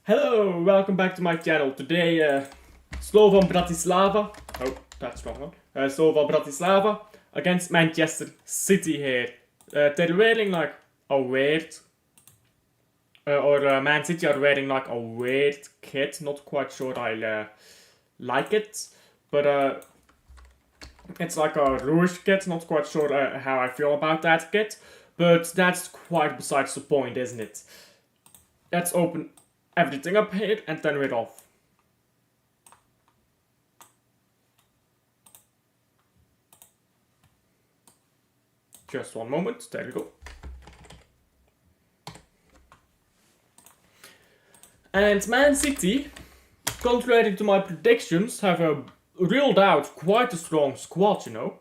Hello, welcome back to my channel. Today, Slovan Bratislava. Oh, that's wrong one. Slovan Bratislava against Manchester City here. They're wearing like a weird, Man City are wearing like a weird kit. Not quite sure I like it, but it's like a Rouge kit. Not quite sure how I feel about that kit, but that's quite besides the point, isn't it? Let's open everything up here and then we're off. Just one moment, there we go. And Man City, contrary to my predictions, have reeled out quite a strong squad, you know.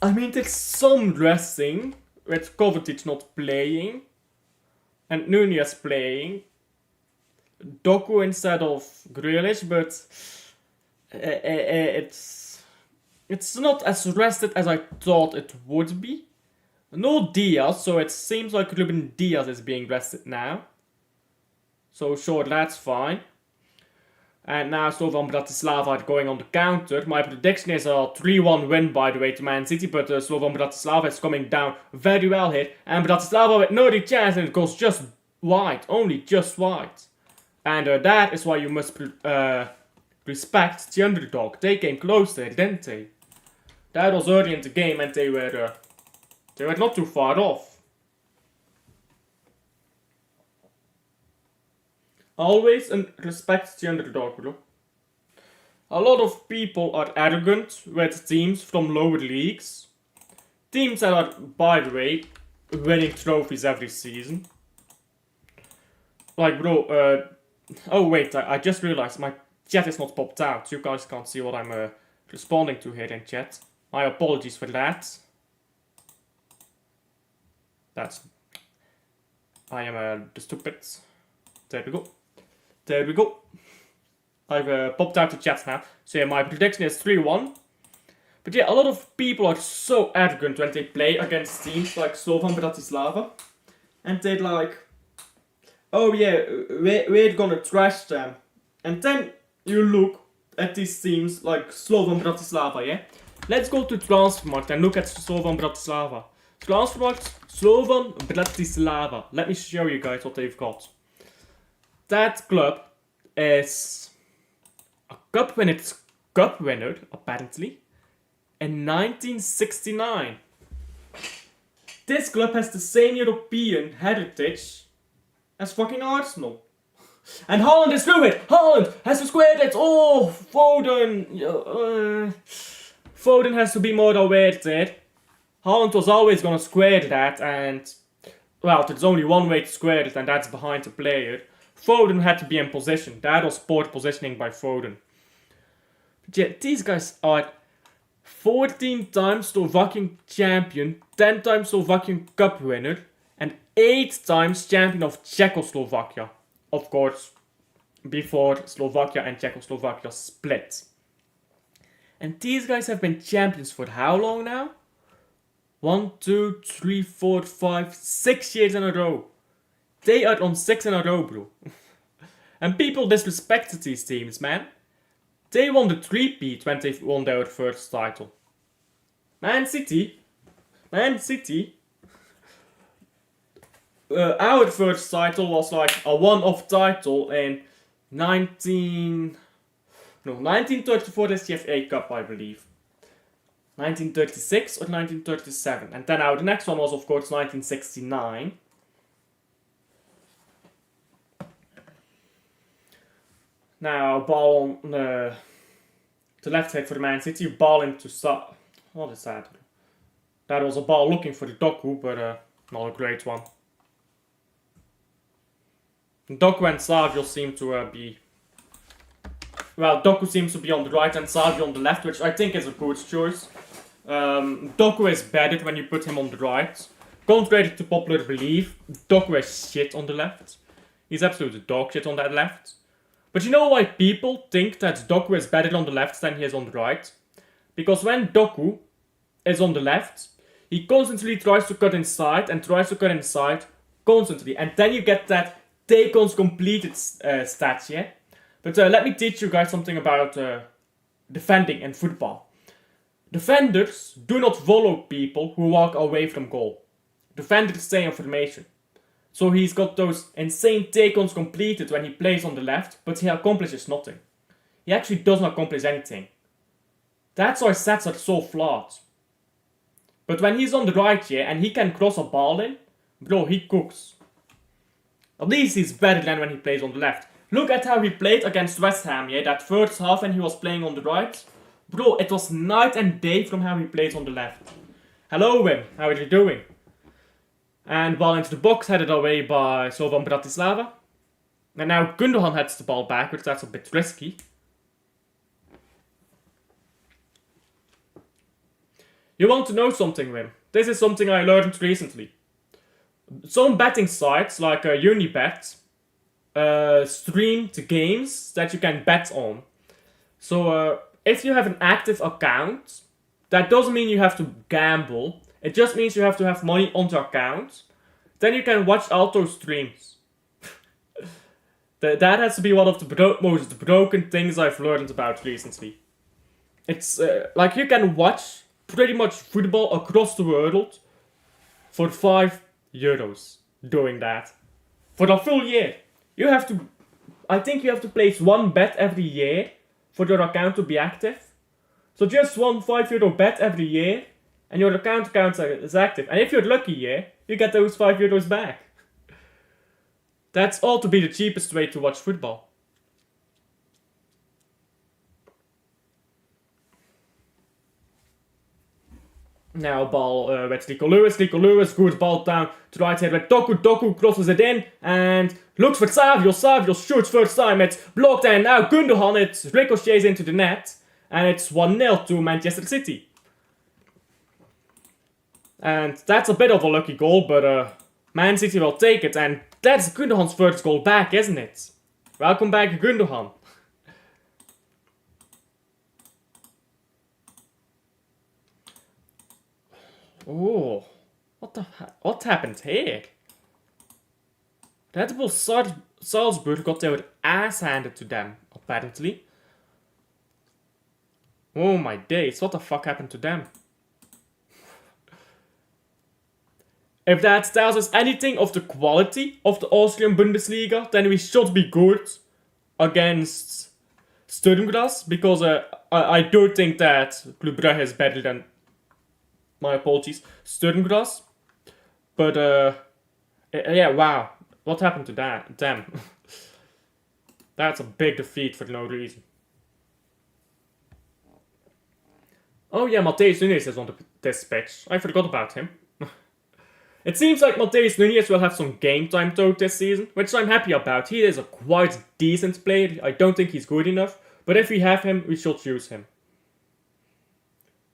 I mean, there's some dressing, with Kovacic not playing, and Nunez playing, Doku instead of Grealish, but it's not as rested as I thought it would be. No Diaz, so it seems like Ruben Diaz is being rested now. So sure, that's fine. And now Slovan Bratislava are going on the counter. My prediction is a 3-1 win, by the way, to Man City. But Slovan Bratislava is coming down very well here. And Bratislava with no chance, and it goes just wide. Only just wide. And that is why you must respect the underdog. They came close there, didn't they? That was early in the game, and they were not too far off. Always respect the underdog, bro. A lot of people are arrogant with teams from lower leagues. Teams that are, by the way, winning trophies every season. Like, bro, oh wait, I just realized my chat is not popped out. You guys can't see what I'm responding to here in chat. My apologies for that. I am the stupid. There we go. There we go. I've popped out the chat now. So yeah, my prediction is 3-1. But yeah, a lot of people are so arrogant when they play against teams like Slovan Bratislava. And they're like, oh yeah, we're gonna trash them. And then you look at these teams like Slovan Bratislava, yeah? Let's go to Transfermarkt and look at Slovan Bratislava. Transfermarkt, Slovan Bratislava. Let me show you guys what they've got. That club is a cup winner, apparently, in 1969. This club has the same European heritage as fucking Arsenal. And Haaland is through it! Haaland has to square it! Oh, Foden! Foden has to be more aware there. Haaland was always gonna square that, and well, there's only one way to square it, and that's behind the player. Foden had to be in position. That was poor positioning by Foden. But yeah, these guys are 14 times Slovakian champion, 10 times Slovakian Cup winner, and 8 times champion of Czechoslovakia. Of course, before Slovakia and Czechoslovakia split. And these guys have been champions for how long now? 1, 2, 3, 4, 5, 6 years in a row. They are on 6 in a row, bro. And people disrespected these teams, man. They won the 3-peat when they won their first title. Man City. Our first title was like a one-off title in 1934 is the FA Cup, I believe. 1936 or 1937. And then our next one was, of course, 1969. Now, ball on the left side for Man City, ball into what is that? That was a ball looking for the Doku, but not a great one. Doku and Savio seem to be... Well, Doku seems to be on the right and Savio on the left, which I think is a good choice. Doku is better when you put him on the right. Contrary to popular belief, Doku is shit on the left. He's absolutely dog shit on that left. But you know why people think that Doku is better on the left than he is on the right? Because when Doku is on the left, he constantly tries to cut inside and tries to cut inside constantly. And then you get that take-ons completed stats, yeah? But let me teach you guys something about defending in football. Defenders do not follow people who walk away from goal. Defenders stay in formation. So he's got those insane take-ons completed when he plays on the left, but he accomplishes nothing. He actually does not accomplish anything. That's why stats are so flawed. But when he's on the right, yeah, and he can cross a ball in, bro, he cooks. At least he's better than when he plays on the left. Look at how he played against West Ham, yeah, that first half when he was playing on the right. Bro, it was night and day from how he plays on the left. Hello, Wim, how are you doing? And ball into the box, headed away by Slovan Bratislava. And now Gundogan heads the ball back, which that's a bit risky. You want to know something, Wim? This is something I learned recently. Some betting sites, like Unibet, stream the games that you can bet on. So, if you have an active account, that doesn't mean you have to gamble. It just means you have to have money on the account. Then you can watch all those streams. That has to be one of the most broken things I've learned about recently. It's like you can watch pretty much football across the world for €5 doing that. For a full year. I think you have to place one bet every year for your account to be active. So just one €5 bet every year and your account is active. And if you're lucky, yeah, you get those €5 back. That's all to be the cheapest way to watch football. Now ball with Rico Lewis. Rico Lewis, good ball down to the right side with Doku. Doku crosses it in and looks for Savio. Savio shoots first time. It's blocked and now Gundogan. It ricochets into the net. And it's 1-0 to Manchester City. And that's a bit of a lucky goal, but Man City will take it. And that's Gundogan's first goal back, isn't it? Welcome back, Gundogan. Oh, what happened here? Red Bull Salzburg got their ass handed to them, apparently. Oh my days, what the fuck happened to them? If that tells us anything of the quality of the Austrian Bundesliga, then we should be good against Sturmgras, because I do think that Club Brugge is better than, my apologies, Sturmgras. But yeah, wow, what happened to them? That's a big defeat for no reason. Oh yeah, Matheus Nunes is on this pitch. I forgot about him. It seems like Matheus Nunes will have some game time though this season, which I'm happy about. He is a quite decent player. I don't think he's good enough, but if we have him, we should use him.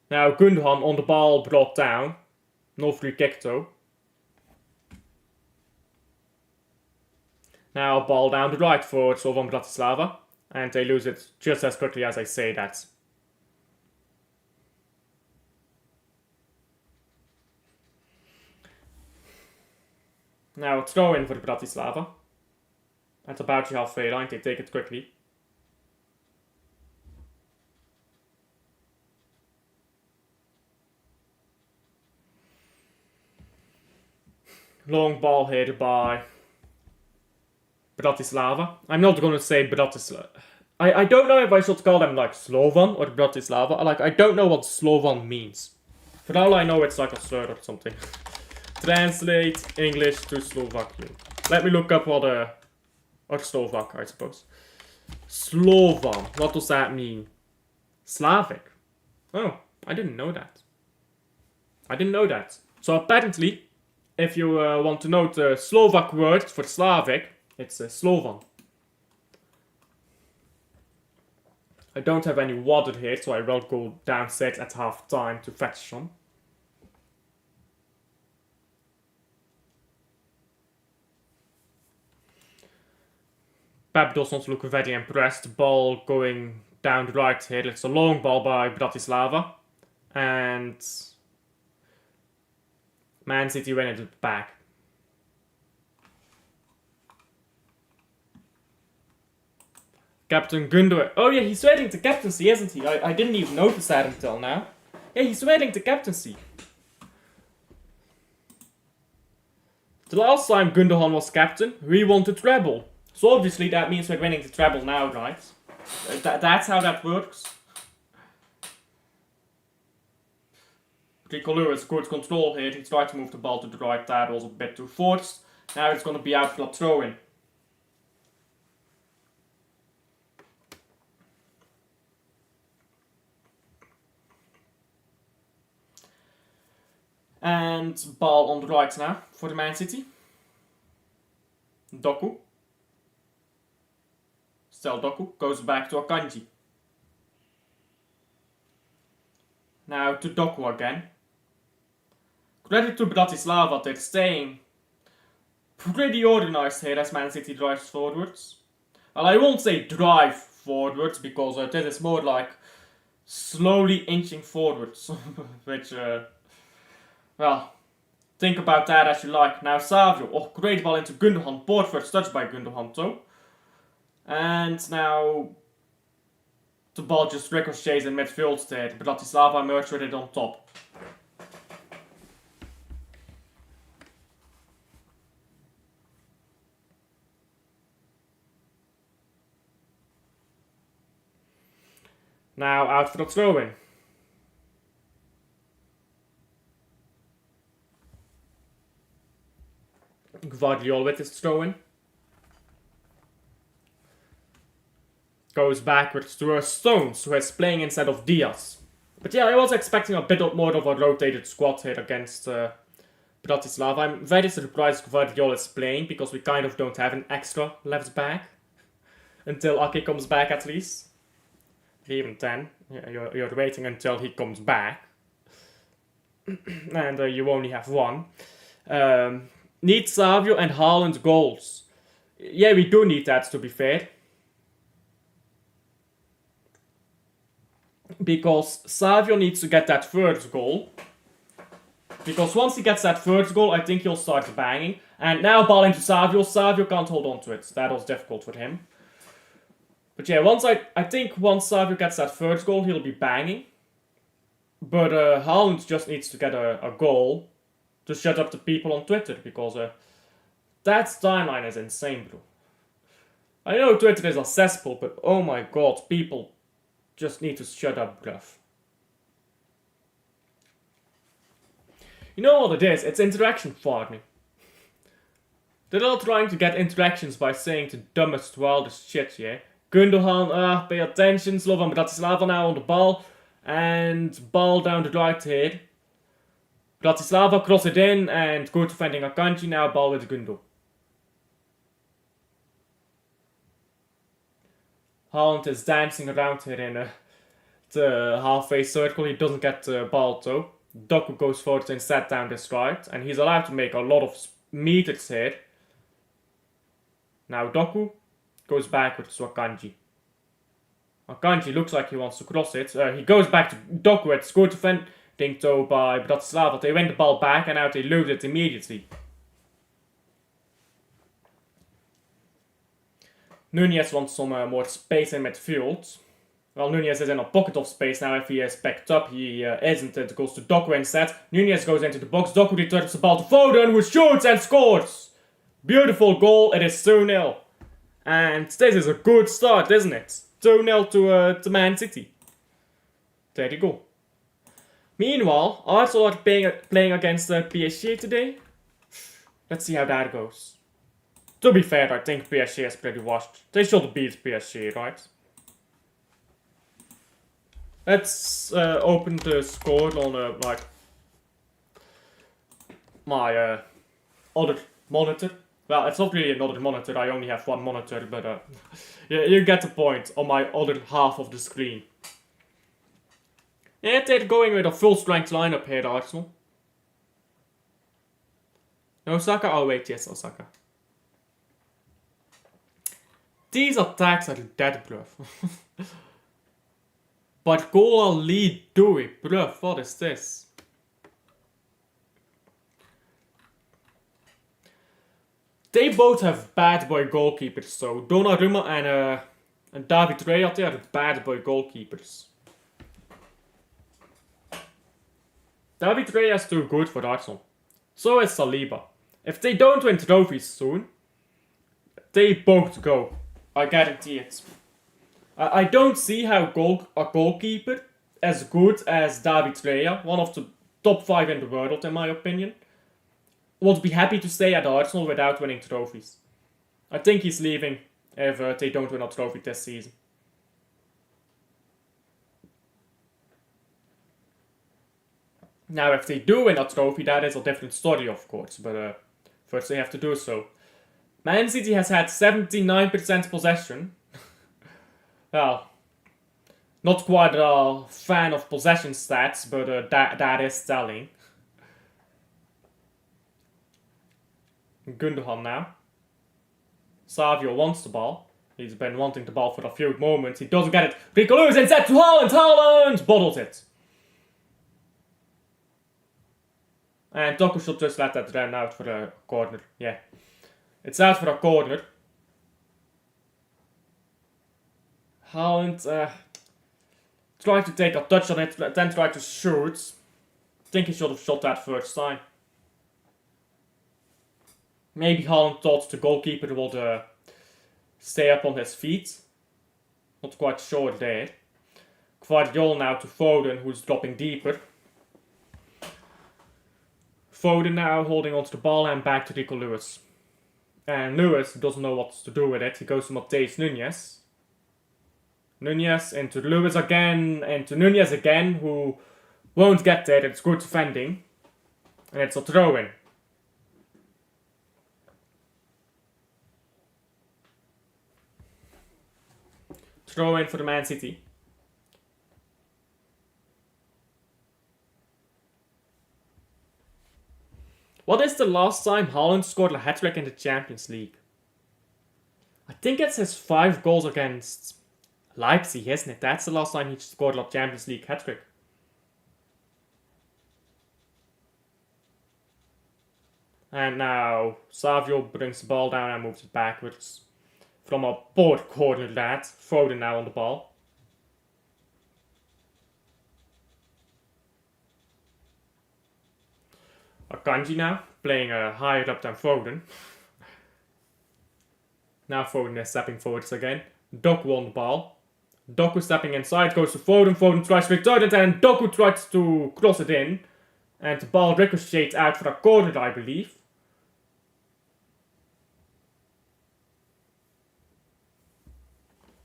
Now Gundogan on the ball, brought down. No free kick though. Now ball down the right for Slovan Bratislava, and they lose it just as quickly as I say that. Now throw in for Bratislava. At about the halfway line, they take it quickly. Long ball here by Bratislava. I'm not gonna say Bratislava. I don't know if I should call them like Slovan or Bratislava. Like, I don't know what Slovan means. For all I know, it's like a slur or something. Translate English to Slovakian. Let me look up what or Slovak, I suppose. Slovan. What does that mean? Slavic. Oh, I didn't know that. So apparently, if you want to know the Slovak word for Slavic, it's Slovan. I don't have any water here, so I will go downstairs at half time to fetch some. Pep does not look very impressed. Ball going down the right here. It's a long ball by Bratislava. And Man City win it back. Captain Gundogan. Oh yeah, he's switching to captaincy, isn't he? I didn't even notice that until now. Yeah, he's switching to captaincy. The last time Gundogan was captain, we won the treble. So obviously that means we're winning the treble now, right? That's how that works. Tricolor has good control here. He tried to move the ball to the right. That was a bit too forced. Now it's going to be out for a throw-in. And ball on the right now for the Man City. Doku. Still Doku. Goes back to Akanji. Now to Doku again. Credit to Bratislava, they're staying pretty organized here as Man City drives forwards. Well, I won't say drive forwards because this is more like slowly inching forwards. Which, well, think about that as you like. Now Savio, oh great ball into Gundogan, poor first touch by Gundogan though. And now the ball just ricochets in midfield there. Bratislava merged with it on top. Now out for the throw-in. Gvardiol with his throw-in. Goes backwards to Stones, who is playing instead of Diaz. But yeah, I was expecting a bit more of a rotated squad here against Bratislava. I'm very surprised Gvardiol is playing, because we kind of don't have an extra left back. Until Ake comes back at least. Even then, you're waiting until he comes back. And you only have one. Need Savio and Haaland goals. Yeah, we do need that, to be fair. Because Savio needs to get that first goal. Because once he gets that first goal, I think he'll start banging. And now ball into Savio. Savio can't hold on to it. That was difficult for him. But yeah, I think once Savio gets that first goal, he'll be banging. But Haaland just needs to get a goal to shut up the people on Twitter, because that timeline is insane, bro. I know Twitter is a cesspool, but oh my god, people just need to shut up, bruv. You know what it is? It's interaction farming. They're all trying to get interactions by saying the dumbest, wildest shit, yeah? Gundogan, pay attention, Slovan Bratislava now on the ball. And ball down the right here. Bratislava cross it in, and good defending Akanji, now ball with Gundo. Haaland is dancing around here in the halfway circle. He doesn't get the ball though. Doku goes forward and set down this right, and he's allowed to make a lot of meters here. Now Doku goes backwards to Akanji. Akanji looks like he wants to cross it. He goes back to Doku. It's good defending though by Bratislava. They win the ball back, and now they lose it immediately. Nunez wants some more space in midfield. Well, Nunez is in a pocket of space now. If he is backed up, he isn't. It goes to Doku instead. Nunez goes into the box. Doku returns the ball to Foden, who shoots and scores. Beautiful goal. It is 2-0. And this is a good start, isn't it? 2-0 to Man City. There you go. Meanwhile, Arsenal are playing against PSG today. Let's see how that goes. To be fair, I think PSG is pretty washed. They should beat PSG, right? Let's open the score on like my other monitor. Well, it's not really another monitor. I only have one monitor, but yeah, you get the point. On my other half of the screen. Yeah, they're going with a full strength lineup here, Arsenal. No Osaka? Oh wait, yes, Osaka. These attacks are dead, bruv. But goal lead Dewey, bruv, what is this? They both have bad boy goalkeepers, so Donnarumma and David Raya, they are the bad boy goalkeepers. David Raya is too good for Arsenal. So is Saliba. If they don't win trophies soon, they both go. I guarantee it. I don't see how a goalkeeper as good as David Raya, one of the top 5 in the world in my opinion, would be happy to stay at Arsenal without winning trophies. I think he's leaving if they don't win a trophy this season. Now, if they do win a trophy, that is a different story, of course, but first they have to do so. Man City has had 79% possession. Well, not quite a fan of possession stats, but that is telling. Gundogan now. Savio wants the ball. He's been wanting the ball for a few moments. He doesn't get it. Rico Lewis inside to Haaland. Haaland bottles it. And Doku should just let that run out for a corner. Yeah. It's out for a corner. Haaland tried to take a touch on it, then tried to shoot. I think he should have shot that first time. Maybe Haaland thought the goalkeeper would stay up on his feet. Not quite sure there. Guardiola now to Foden, who's dropping deeper. Foden now holding onto the ball and back to Rico Lewis. And Lewis doesn't know what to do with it. He goes to Matheus Nunes. Nunes into Lewis again, into Nunes again, who won't get there. It's good defending. And it's a throw-in. Throw-in for the Man City. What is the last time Haaland scored a hat-trick in the Champions League? I think it's his 5 goals against Leipzig, isn't it? That's the last time he scored a Champions League hat-trick. And now Savio brings the ball down and moves it backwards. From a poor corner that. Foden now on the ball. Akanji now, playing higher up than Foden. Now Foden is stepping forwards again. Doku on the ball. Doku stepping inside, goes to Foden. Foden tries to return it and Doku tries to cross it in. And the ball ricochets out for a corner, I believe.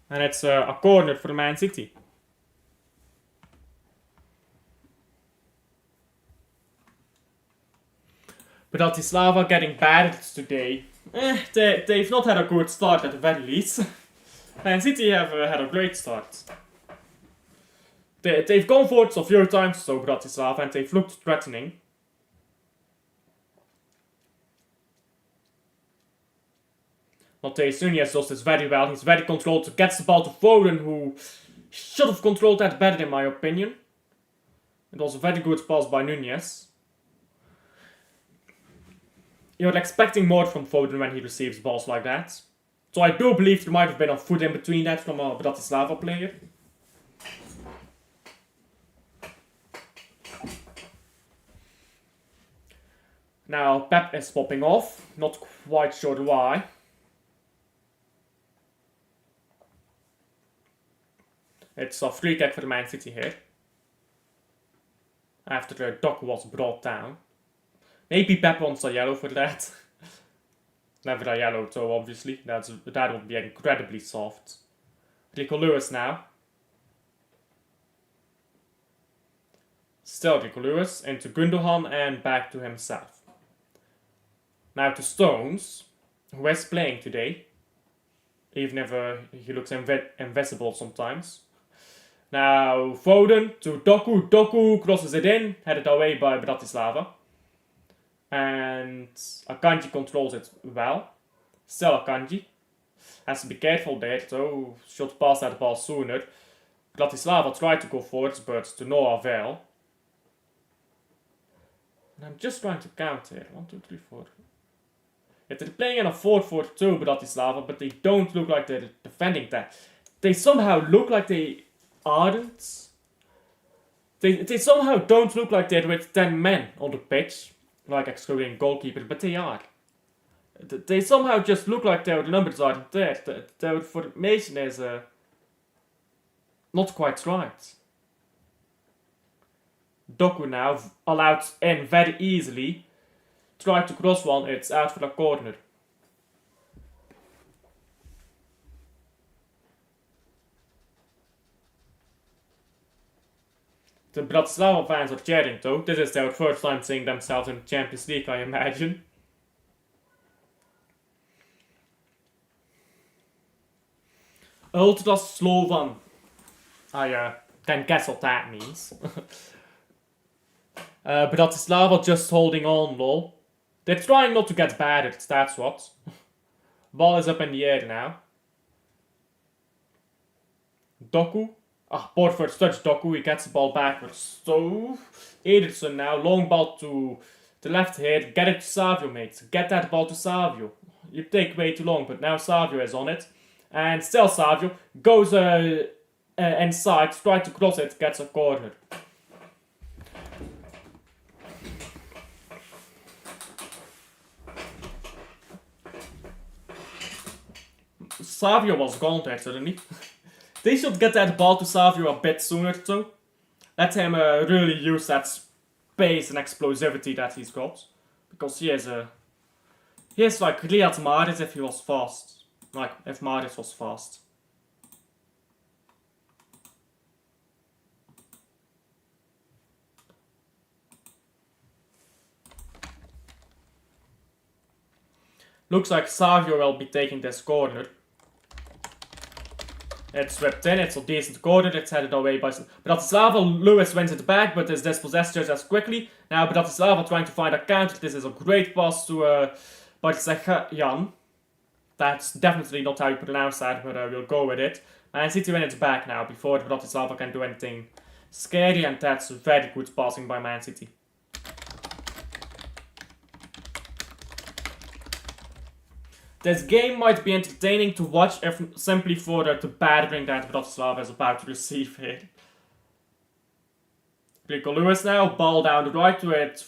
And it's a corner for Man City. Bratislava getting battered today. They've not had a good start at the very least. Man City have had a great start. They've gone forwards a few times, so Bratislava, and they've looked threatening. Matheus Nunes does this very well. He's very controlled. Gets the ball to Foden, who should have controlled that better in my opinion. It was a very good pass by Nunes. You're expecting more from Foden when he receives balls like that. So I do believe there might have been a foot in between that from a Bratislava player. Now Pep is popping off. Not quite sure why. It's a free kick for Man City here. After the Doku was brought down. Maybe Pep wants a yellow for that. Never a yellow though, obviously. That would be incredibly soft. Rico Lewis now. Still Rico Lewis into Gundogan and back to himself. Now to Stones, who is playing today. Even if he looks invisible sometimes. Now Foden to Doku. Doku crosses it in, headed away by Bratislava. And Akanji controls it well. Still Akanji. Has to be careful there though. Should pass that ball sooner. Bratislava tried to go forwards, but to no avail. And I'm just trying to count here. 1, 2, 3, 4. They're playing in a 4-4-2 Bratislava, but they don't look like they're defending that. They somehow look like they aren't. They somehow don't look like they're with 10 men on the pitch, like excluding goalkeeper, but they are. They somehow just look like their numbers aren't there. Their formation is not quite right. Doku now allowed in very easily. Try to cross one, it's out for a corner. The Bratislava fans are cheering though. This is their first time seeing themselves in the Champions League, I imagine. Ultra Slovan. I can guess what that means. Bratislava just holding on, lol. They're trying not to get battered, that's what. Ball is up in the air now. Doku. Poor first touch Doku, he gets the ball backwards. So, Ederson now, long ball to the left here. Get it to Savio, mate. Get that ball to Savio. You take way too long, but now Savio is on it. And still Savio goes inside, tries to cross it, gets a corner. Savio was gone there suddenly. They should get that ball to Savio a bit sooner too. Let him really use that space and explosivity that he's got. Because he is like Riyad Mahrez if he was fast. Like, if Mahrez was fast. Looks like Savio will be taking this corner. It's whipped in, it's a decent corner, it's headed away by Bratislava. Lewis wins it back, but is dispossessed just as quickly. Now Bratislava trying to find a counter. This is a great pass to Jan. That's definitely not how you pronounce that, but we'll go with it. Man City win it back now, before Bratislava can do anything scary, and that's very good passing by Man City. This game might be entertaining to watch if simply for the battering that Bratislava is about to receive here. Rico Lewis now, ball down the right to it,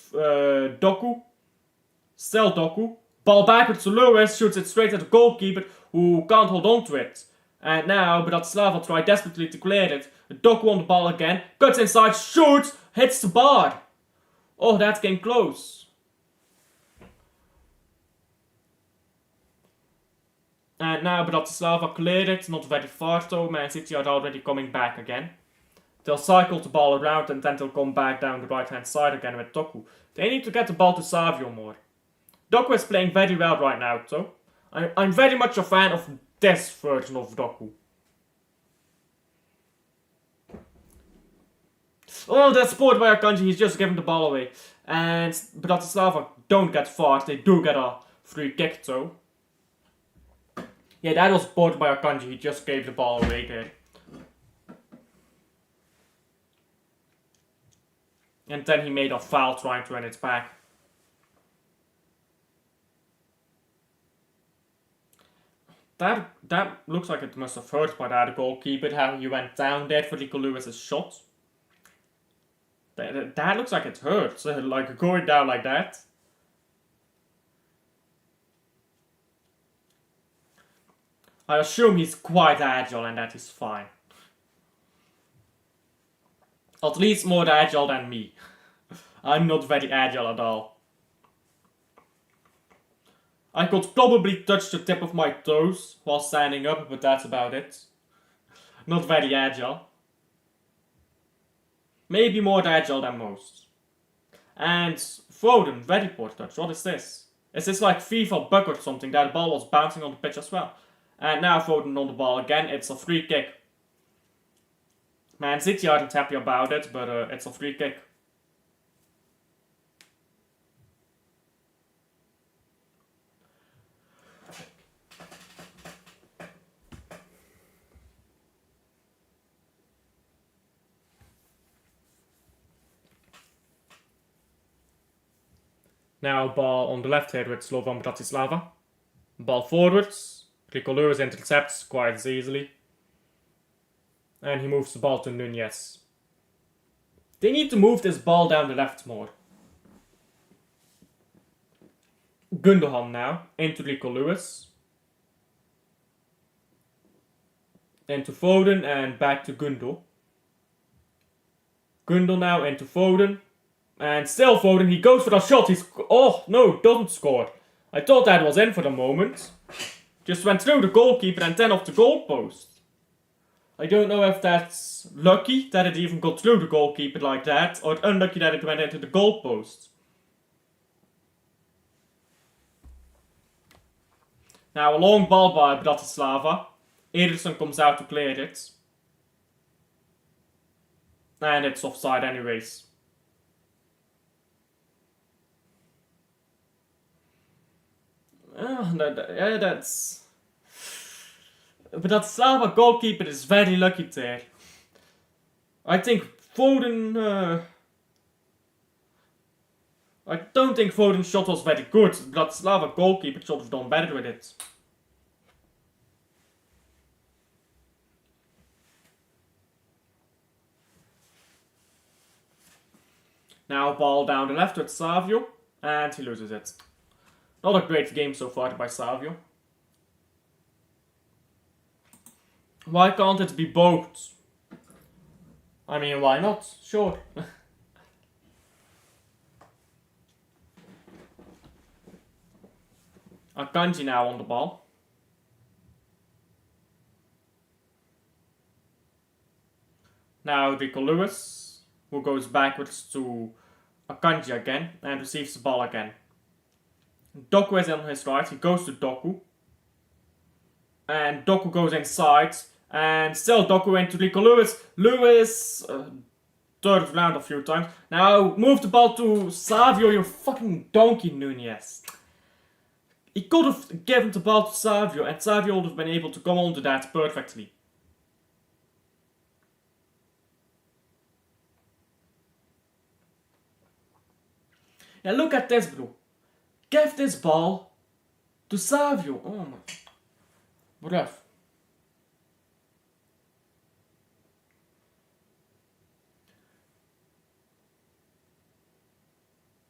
Doku. Still Doku. Ball backwards to Lewis, shoots it straight at the goalkeeper who can't hold on to it. And now Bratislava try desperately to clear it. Doku on the ball again, cuts inside, shoots, hits the bar. Oh, that came close. And now Bratislava cleared it, not very far though. Man City are already coming back again. They'll cycle the ball around and then they'll come back down the right hand side again with Doku. They need to get the ball to Savio more. Doku is playing very well right now though. I'm very much a fan of this version of Doku. Oh, that's sport by Akanji, he's just giving the ball away. And Bratislava don't get far, they do get a free kick though. Yeah, that was sport by Akanji, he just gave the ball away there. And then he made a foul trying to win it back. That looks like it must have hurt by that goalkeeper, how he went down there for Rico Lewis's shot. That looks like it hurts, like going down like that. I assume he's quite agile and that is fine. At least more agile than me. I'm not very agile at all. I could probably touch the tip of my toes while standing up, but that's about it. Not very agile. Maybe more agile than most. And Foden, very poor touch. What is this? Is this like FIFA bug or something? That ball was bouncing on the pitch as well. And now Foden on the ball again. It's a free kick. Man City aren't happy about it, but it's a free kick. Now ball on the left here with Slovan Bratislava. Ball forwards. Rico Lewis intercepts quite easily. And he moves the ball to Nunez. They need to move this ball down the left more. Gundogan now, into Rico Lewis. Then to Foden and back to Gundel. Gundel now into Foden. And still Foden, he goes for the shot. Oh no, doesn't score. I thought that was in for the moment. Just went through the goalkeeper and then off the goalpost. I don't know if that's lucky that it even got through the goalkeeper like that, or unlucky that it went into the goalpost. Now a long ball by Bratislava. Ederson comes out to clear it. And it's offside anyways. That's... But that Slava goalkeeper is very lucky there. I think Foden... I don't think Foden's shot was very good. But Slava goalkeeper should have done better with it. Now ball down the left with Savio. And he loses it. Not a great game so far by Savio. Why can't it be both? I mean, why not? Sure. Akanji now on the ball. Now Rico Lewis, who goes backwards to Akanji again and receives the ball again. Doku is on his right, he goes to Doku. And Doku goes inside. And still Doku into Rico Lewis. Lewis turned around a few times. Now move the ball to Savio, you fucking donkey, Nunez. He could have given the ball to Savio and Savio would have been able to come onto that perfectly. Now look at this, bro. Give this ball to Savio. Oh my. Bruv.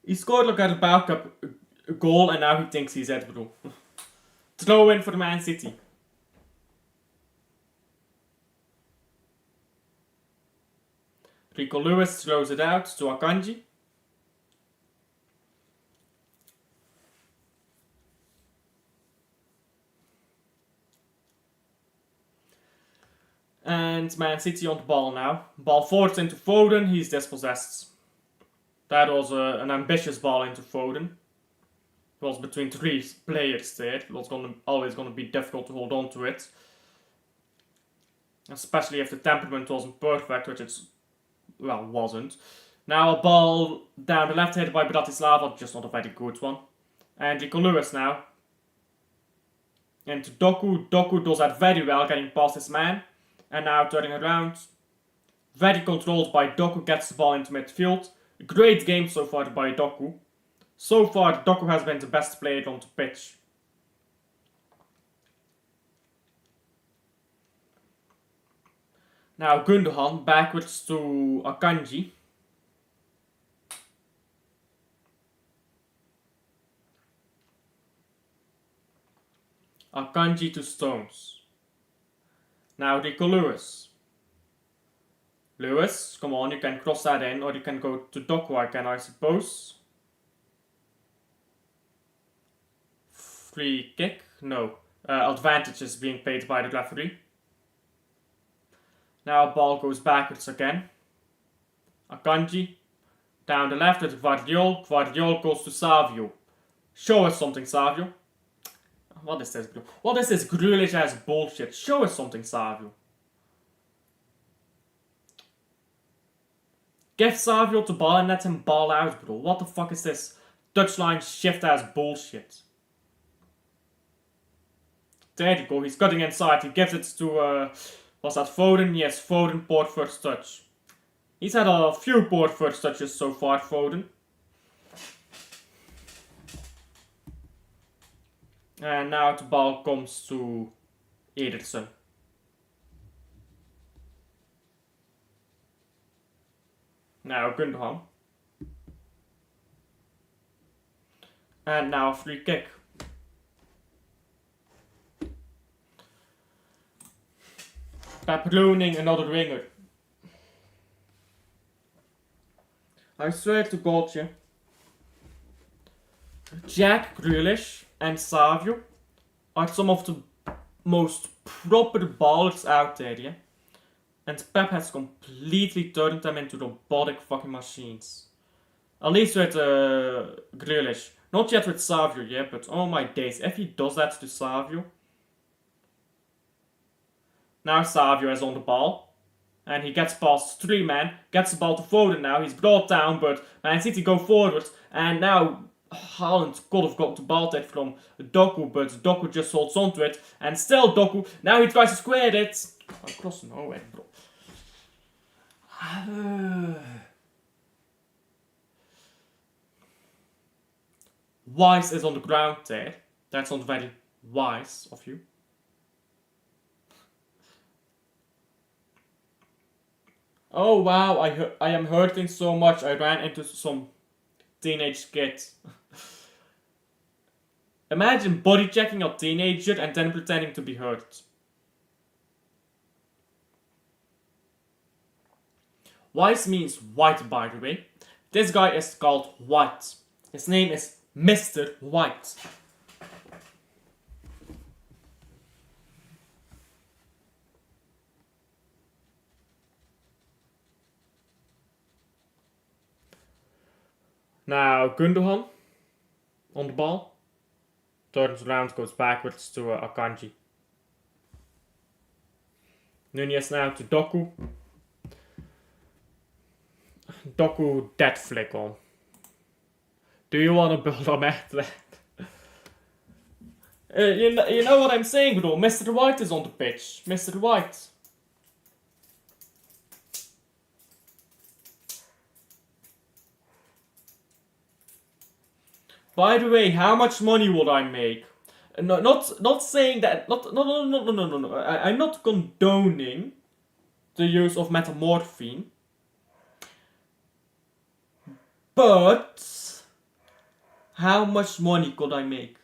He scored like a backup goal and now he thinks he's it, bro. Throw in for Man City. Rico Lewis throws it out to Akanji. And Man City on the ball now. Ball forwards into Foden, he's dispossessed. That was an ambitious ball into Foden. It was between three players there. It was always going to be difficult to hold on to it. Especially if the temperament wasn't perfect, which it wasn't. Now a ball down the left headed by Bratislava, just not a very good one. And Rico Lewis now. Into Doku. Doku does that very well, getting past his man. And now turning around. Very controlled by Doku, gets the ball into midfield. Great game so far by Doku. So far, Doku has been the best player on the pitch. Now Gundogan backwards to Akanji. Akanji to Stones. Now Rico Lewis. Lewis, come on, you can cross that in, or you can go to Doku again, I suppose. Free kick? No. Advantage is being paid by the referee. Now ball goes backwards again. Akanji. Down the left with Guardiol. Guardiol goes to Savio. Show us something, Savio. What is this, bro? What is this ghoulish ass bullshit? Show us something, Savio. Give Savio the ball and let him ball out, bro. What the fuck is this touchline shift ass bullshit? There you go, he's cutting inside. He gives it to, was that Foden? Yes, Foden, poor first touch. He's had a few poor first touches so far, Foden. And now the ball comes to Ederson. Now Gundogan. And now free kick. Pep ruining another winger. I swear to God, yeah. Jack Grealish and Savio are some of the most proper ballers out there, yeah. And Pep has completely turned them into robotic fucking machines. At least with Grealish. Not yet with Savio, yeah, but oh my days, if he does that to Savio. Now Savio is on the ball. And he gets past 3 men, gets the ball to Foden now, he's brought down, but Man City go forward, and now Haaland could have got the ball take from Doku, but Doku just holds onto it, and still Doku, now he tries to square it. I'm crossing nowhere, bro. Wise is on the ground there. That's not very wise of you. Oh wow, I am hurting so much. I ran into some teenage kid. Imagine body checking a teenager and then pretending to be hurt. Wise means white, by the way. This guy is called White. His name is Mr. White. Now Gundogan on the ball. Turns around, goes backwards to Akanji. Nunez now to Doku. Doku dead flick on. Do you want to build a athlete? You know what I'm saying, bro. Mr. White is on the pitch. Mr. White. By the way, how much money would I make? Not saying that. No. I'm not condoning the use of metamorphine. But how much money could I make?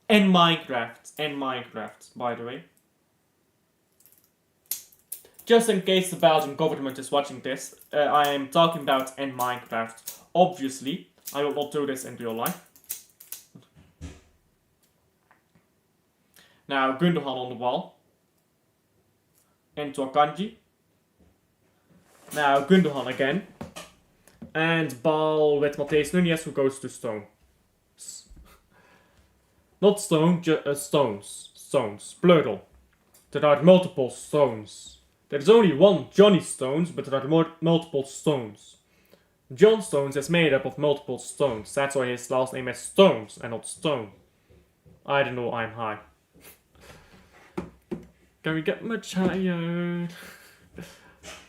In Minecraft, by the way. Just in case the Belgian government is watching this, I am talking about in Minecraft. Obviously, I will not do this in real life. Now, Gundogan on the ball. Into Akanji. Now, Gundogan again. And ball with Matthäus Nunez, who goes to Stones. Not Stone, just Stones. Stones, plural. There are multiple Stones. There's only one Johnny Stones, but there are multiple Stones. John Stones is made up of multiple stones. That's why his last name is Stones and not Stone. I don't know, I'm high. Can we get much higher?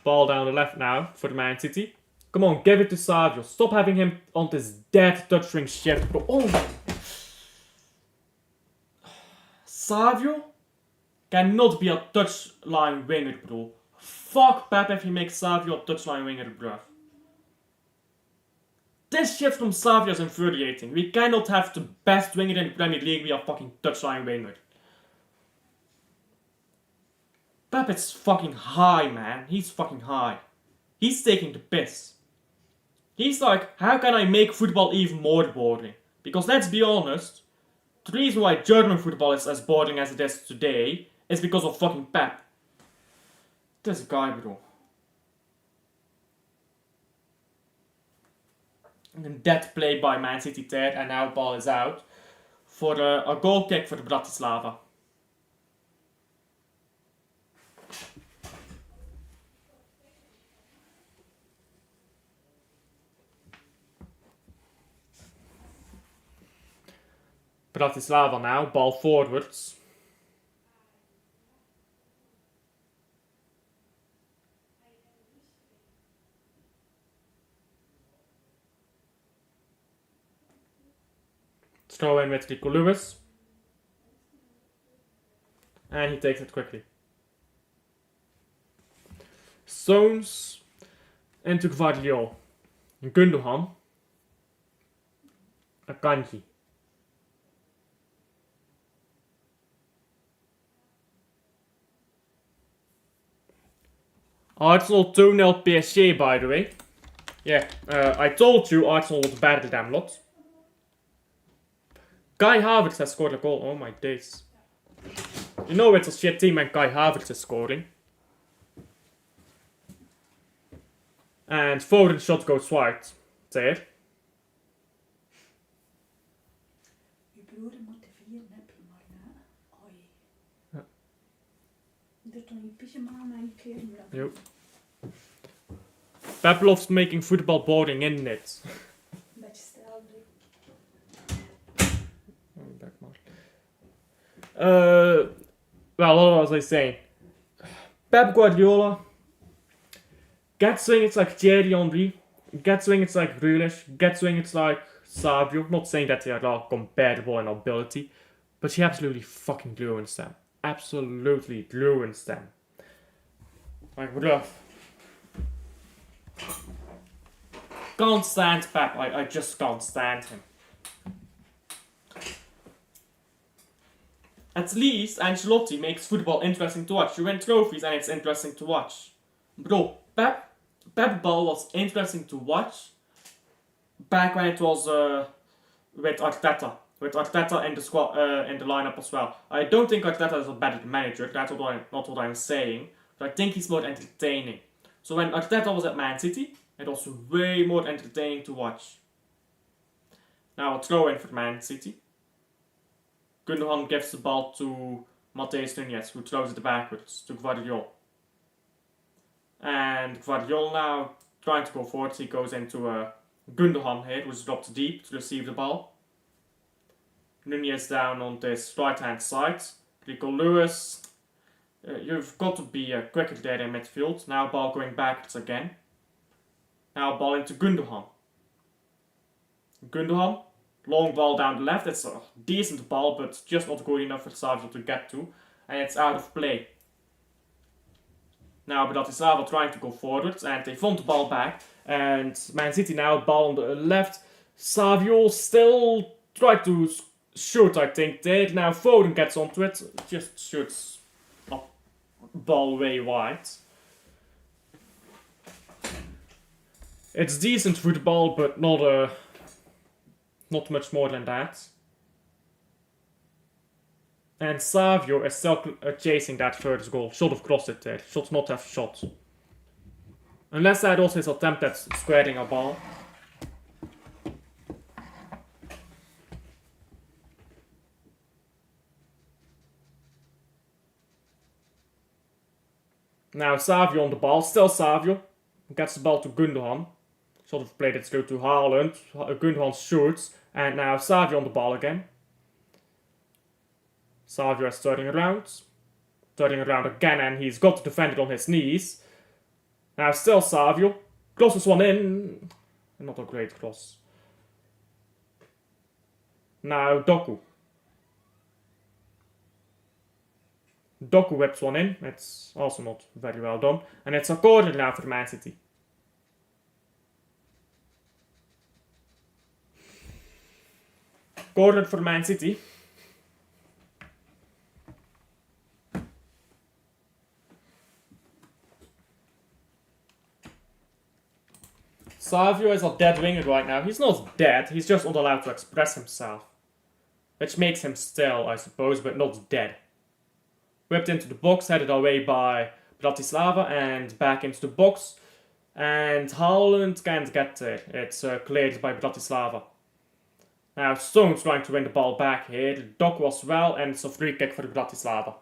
Ball down the left now for the Man City. Come on, give it to Savio. Stop having him on this dead touchstring shit. Oh! Savio cannot be a touchline winger, bro. Fuck Pep if he makes Savio a touchline winger, bro. This shit from Savio is infuriating. We cannot have the best winger in the Premier League be a fucking touchline winger. Pep is fucking high, man. He's fucking high. He's taking the piss. He's like, how can I make football even more boring? Because let's be honest, the reason why German football is as boring as it is today is because of fucking Pep. This guy, bro. And that play by Man City there, and now ball is out for a goal kick for the Bratislava. Bratislava now, ball forwards. Throw in with Rico Lewis. And he takes it quickly. Stones into Gvardiol. Gundogan. Akanji. Arsenal 2-0 PSG, by the way. Yeah, I told you Arsenal was better than them lot. Kai Havertz has scored a goal. Oh my days. You know it's a shit team when Kai Havertz is scoring. And Foden's shot goes wide. There. Je broer moet de 4 nippelen, maar na. Oi. Ja. Er toch een pyjama aan je kleren. Yo. Pep loves making football boring, isn't it? Een beetje stijl, Well, what was I saying? Pep Guardiola gets swing, it's like Thierry Henry. Gets swing, it's like Grealish. Gets swing, it's like Savio. Not saying that they are all comparable in ability, but he absolutely fucking ruins them. Absolutely ruins them. Like, rough. Can't stand Pep. I just can't stand him. At least Ancelotti makes football interesting to watch. You win trophies and it's interesting to watch. Bro, Pep ball was interesting to watch back when it was with Arteta. With Arteta in the squad, in the lineup as well. I don't think Arteta is a better manager. That's not what I'm saying. But I think he's more entertaining. So when Arteta was at Man City, it was way more entertaining to watch. Now I'll throw in for Man City. Gundogan gives the ball to Matheus Nunes, who throws it backwards to Gvardiol. And Gvardiol now trying to go forward. He goes into Gundogan here, who's dropped deep to receive the ball. Nunes down on this right hand side. Rico Lewis. You've got to be quicker there in midfield. Now ball going backwards again. Now ball into Gundogan. Gundogan. Long ball down the left. It's a decent ball, but just not good enough for Savio to get to. And it's out of play. Now Bratislava trying to go forward, and they want the ball back. And Man City now ball on the left. Savio still tried to shoot, I think. There. Now Foden gets onto it. Just shoots a ball way wide. It's decent football, but not much more than that. And Savio is still chasing that first goal. Should have crossed it there. Should not have shot. Unless that was his attempt at squaring a ball. Now Savio on the ball. Still Savio. Gets the ball to Gundogan. Should have played it through to Haaland. Gundogan shoots. And now Savio on the ball again. Savio is turning around. Turning around again, and he's got the defender on his knees. Now still Savio. Crosses one in. Not a great cross. Now Doku. Doku whips one in. It's also not very well done. And it's a corner now for Man City. Corner for Man City. Savio is a dead winger right now. He's not dead, he's just not allowed to express himself. Which makes him still, I suppose, but not dead. Whipped into the box, headed away by Bratislava, and back into the box. And Haaland can't get there. It's cleared by Bratislava. Now Stone's trying to win the ball back here. The Doku was well, and it's a free kick for Bratislava.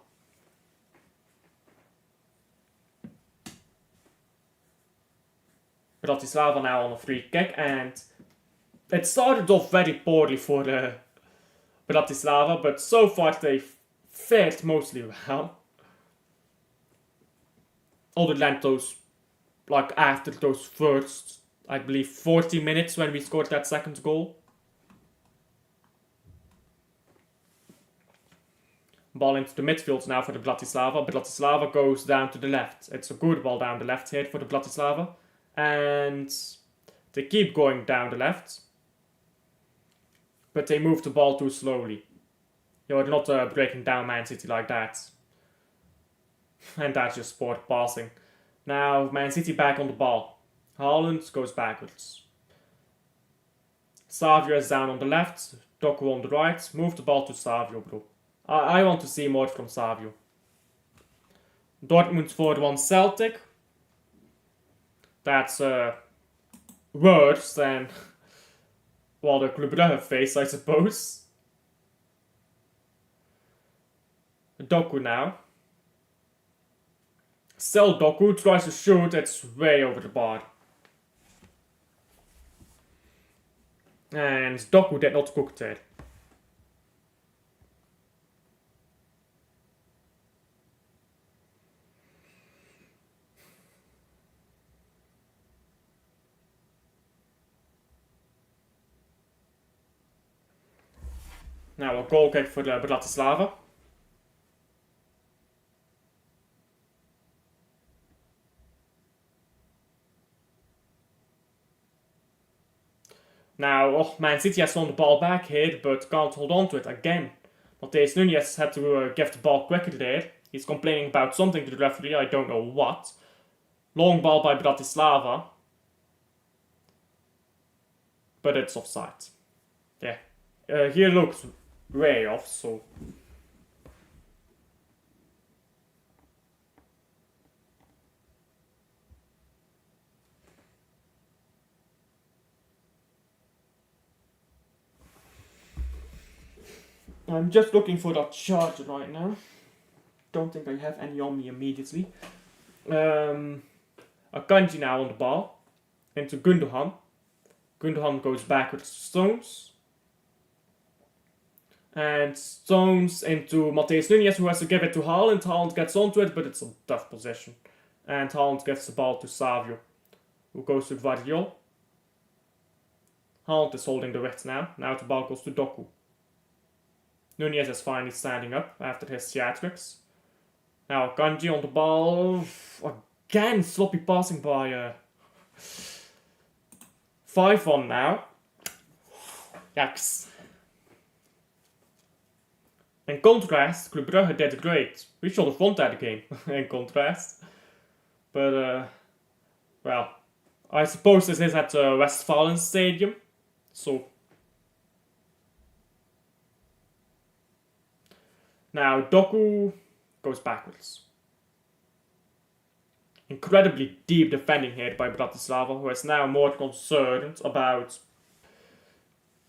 Bratislava now on a free kick, and it started off very poorly for Bratislava, but so far they've fared mostly well. Other than those, like after those first, I believe, 40 minutes when we scored that second goal. Ball into the midfield now for the Bratislava. Bratislava goes down to the left. It's a good ball down the left here for the Bratislava. And they keep going down the left. But they move the ball too slowly. You're not breaking down Man City like that. And that's just sport passing. Now Man City back on the ball. Haaland goes backwards. Savio is down on the left. Doku on the right. Move the ball to Savio, bro. I want to see more from Savio. Dortmund 4-1 Celtic. That's worse than well, the Club Brugge face, I suppose. Doku now. Still Doku tries to shoot, it's way over the bar. And Doku did not cook there. Now a goal kick for Bratislava. Now, Man City has won the ball back here, but can't hold on to it again. Matheus Nunes had to give the ball quicker there. He's complaining about something to the referee, I don't know what. Long ball by Bratislava. But it's offside. Yeah. Here looks way off, so... I'm just looking for that charger right now. Don't think I have any on me immediately. Akanji now on the ball. Into Gundogan. Gundogan goes backwards to Stones. And Stones into Matheus Nunes, who has to give it to Haaland. Haaland gets onto it, but it's a tough position. And Haaland gives the ball to Savio, who goes to Gvardiol. Haaland is holding the width now. Now the ball goes to Doku. Nunes is finally standing up after his theatrics. Now Kanji on the ball. Again, sloppy passing by 5-1 now. Yikes. In contrast, Club Brugge did great. We should have won that game, in contrast. But, well, I suppose this is at the Westfalen Stadium. So... Now, Doku goes backwards. Incredibly deep defending here by Bratislava, who is now more concerned about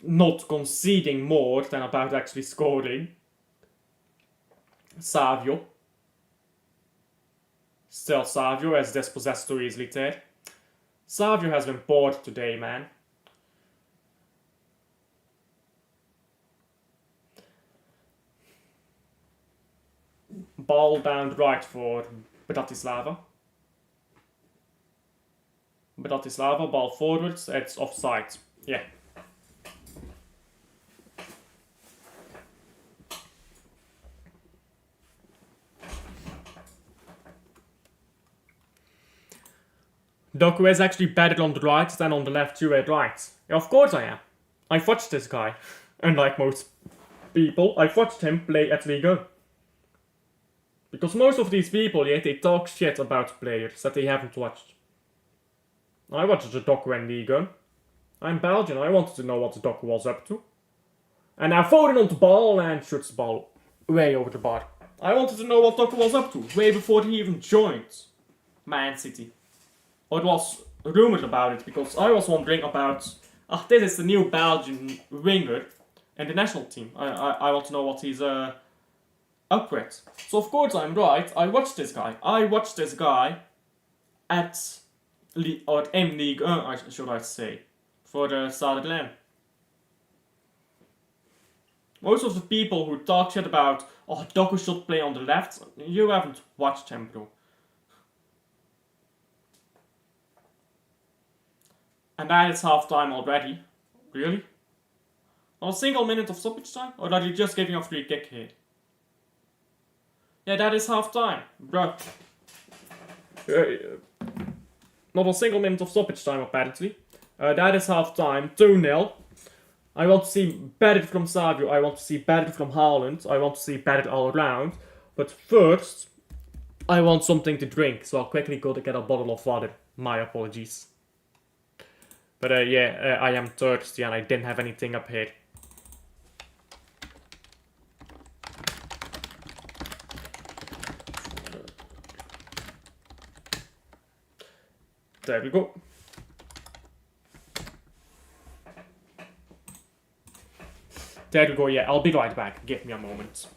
not conceding more than about actually scoring. Savio. Still Savio has dispossessed too easily there. Savio has been bored today, man. Ball down the right for Bratislava. Bratislava, ball forwards, it's offside. Yeah. Doku is actually better on the right than on the left two-way right. Yeah, of course I am. I've watched this guy. Unlike most people, I've watched him play at Ligue 1. Because most of these people, yeah, they talk shit about players that they haven't watched. I watched the Doku in Ligue 1. I'm Belgian, I wanted to know what the Doku was up to. And now Foden on the ball and shoots the ball way over the bar. I wanted to know what Doku was up to, way before he even joined Man City. Or it was rumoured about it, because I was wondering about, this is the new Belgian winger in the national team. I want to know what he's up with. So of course I'm right, I watched this guy. I watched this guy at, or in Ligue 1, should I say, for the Stade Rennais. Most of the people who talk shit about, Doku should play on the left, you haven't watched him, bro. And that is half time already. Really? Not a single minute of stoppage time? Or are you just giving a free kick here? Yeah, that is half time. Bruh. Not a single minute of stoppage time, apparently. That is half time. 2-0. I want to see better from Savio. I want to see better from Haaland. I want to see better all around. But first, I want something to drink. So I'll quickly go to get a bottle of water. My apologies. But I am thirsty and I didn't have anything up here. There we go. There we go, yeah, I'll be right back. Give me a moment.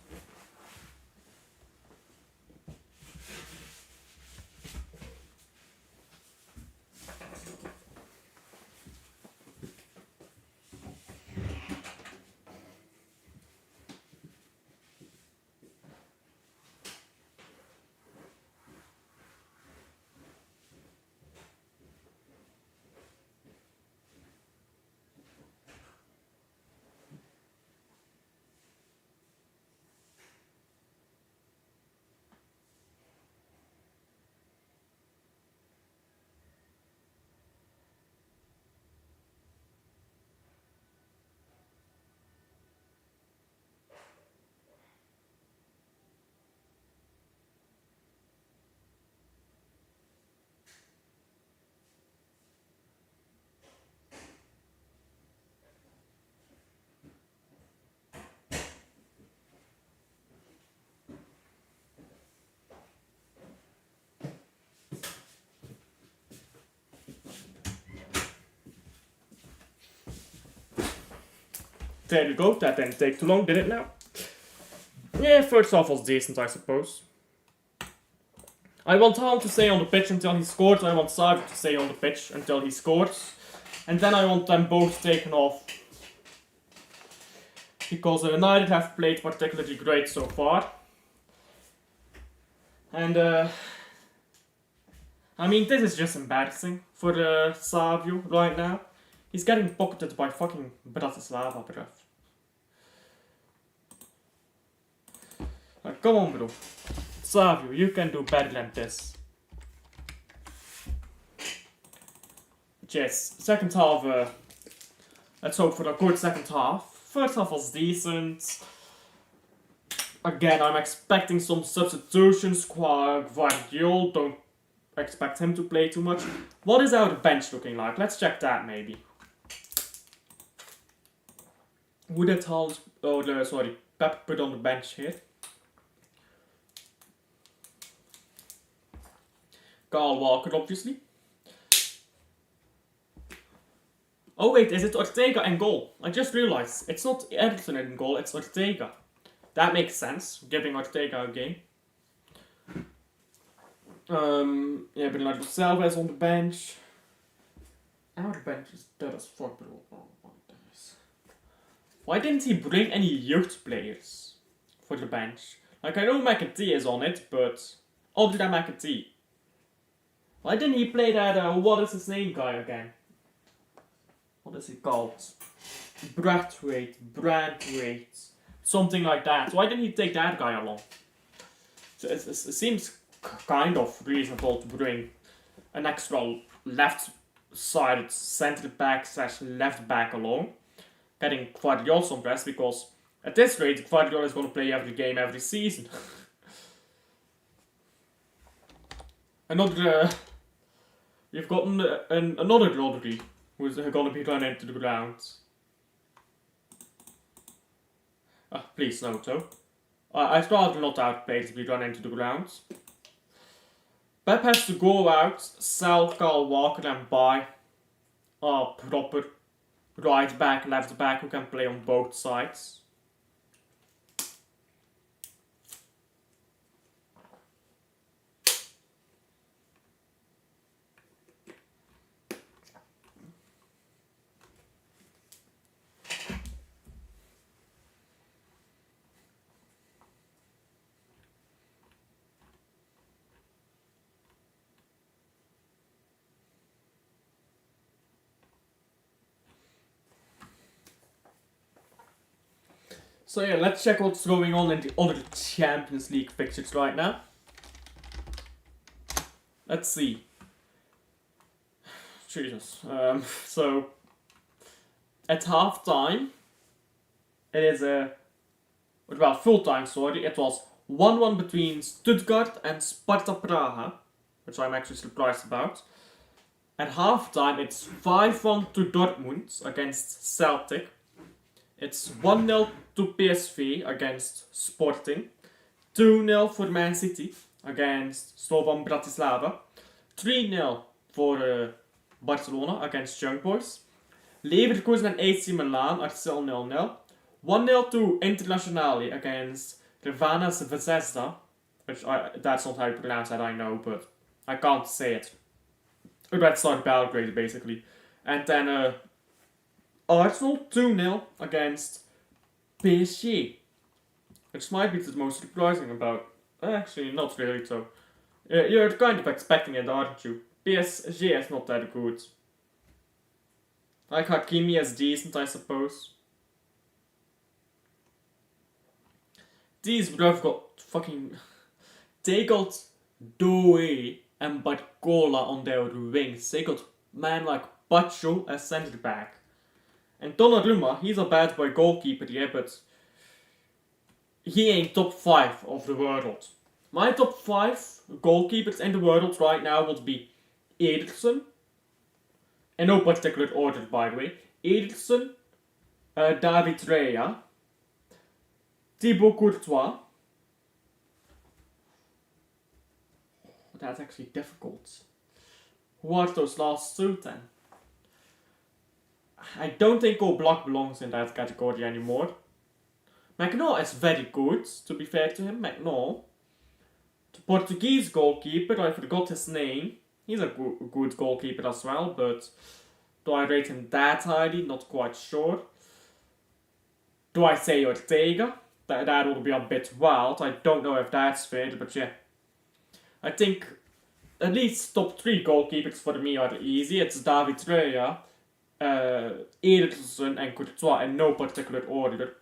There you go, that didn't take too long, did it now? Yeah, first half was decent, I suppose. I want Haaland to stay on the pitch until he scores. I want Savio to stay on the pitch until he scores. And then I want them both taken off. Because neither have played particularly great so far. And I mean, this is just embarrassing for Savio right now. He's getting pocketed by fucking Bratislava, bruv. Like, come on, bro. Savio, you can do better than this. But yes, second half, let's hope for a good second half. First half was decent. Again, I'm expecting some substitutions. Guardiola, don't expect him to play too much. What is our bench looking like? Let's check that maybe. Who did Haaland, Pep put on the bench here? Kyle Walker, obviously. Oh wait, is it Ortega in goal? I just realized, it's not Ederson in goal, it's Ortega. That makes sense, giving Ortega a game. Yeah, Bernardo Silva is on the bench. Our bench is dead as fuck, bro. Oh my days. Why didn't he bring any youth players for the bench? Like, I know McAtee is on it, but other than McAtee. Why didn't he play that, what is his name guy again? What is he called? Brandwaite. Something like that. Why didn't he take that guy along? So it seems kind of reasonable to bring an extra left-sided centre back / left back along. Getting Guardiola some rest because at this rate, Guardiola is going to play every game every season. You've gotten another Rodri who's going to be run into the ground. Please, no, Joe. I'd rather not outplay to be run into the ground. Pep has to go out, sell Kyle Walker and buy a proper right back, left back who can play on both sides. So yeah, let's check what's going on in the other Champions League fixtures right now. Let's see. Jesus. So at half time, it is full time, sorry. It was 1-1 between Stuttgart and Sparta Praha, which I'm actually surprised about. At half time, it's 5-1 to Dortmund against Celtic. It's 1-0 to PSV against Sporting. 2-0 for Man City against Slovan Bratislava. 3-0 for Barcelona against Young Boys. Leverkusen and AC Milan are still 0-0. 1-0 to Internazionale against Ravana Zvezda. Which that's not how you pronounce that, I know, but I can't say it. Red Star Belgrade, basically. And then Arsenal 2-0 against PSG. Which might be the most surprising about. Actually, not really, so. You're kind of expecting it, aren't you? PSG is not that good. Like Hakimi is decent, I suppose. These bruv got fucking. They got Doué and Barcola on their wings. They got man like Pacho as centre back. And Donnarumma, he's a bad boy goalkeeper, yeah, but he ain't top 5 of the world. My top 5 goalkeepers in the world right now would be Ederson. In no particular order, by the way. Ederson, David Raya, Thibaut Courtois. That's actually difficult. Who are those last two then? I don't think Oblak belongs in that category anymore. Magnol is very good, to be fair to him. Magnol. The Portuguese goalkeeper, I forgot his name. He's a good goalkeeper as well, but do I rate him that highly? Not quite sure. Do I say Ortega? That would be a bit wild. I don't know if that's fair, but yeah. I think at least top 3 goalkeepers for me are easy. It's David Raya, Ederson and Courtois in no particular order.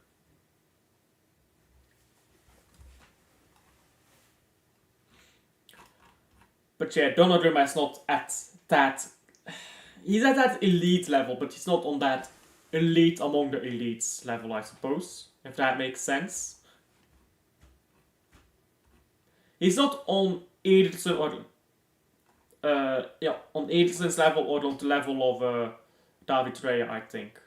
But yeah, Donnarumma is not at that. He's at that elite level, but he's not on that elite among the elites level, I suppose. If that makes sense. He's not on Ederson or on Ederson's level or on the level of David Raya, I think.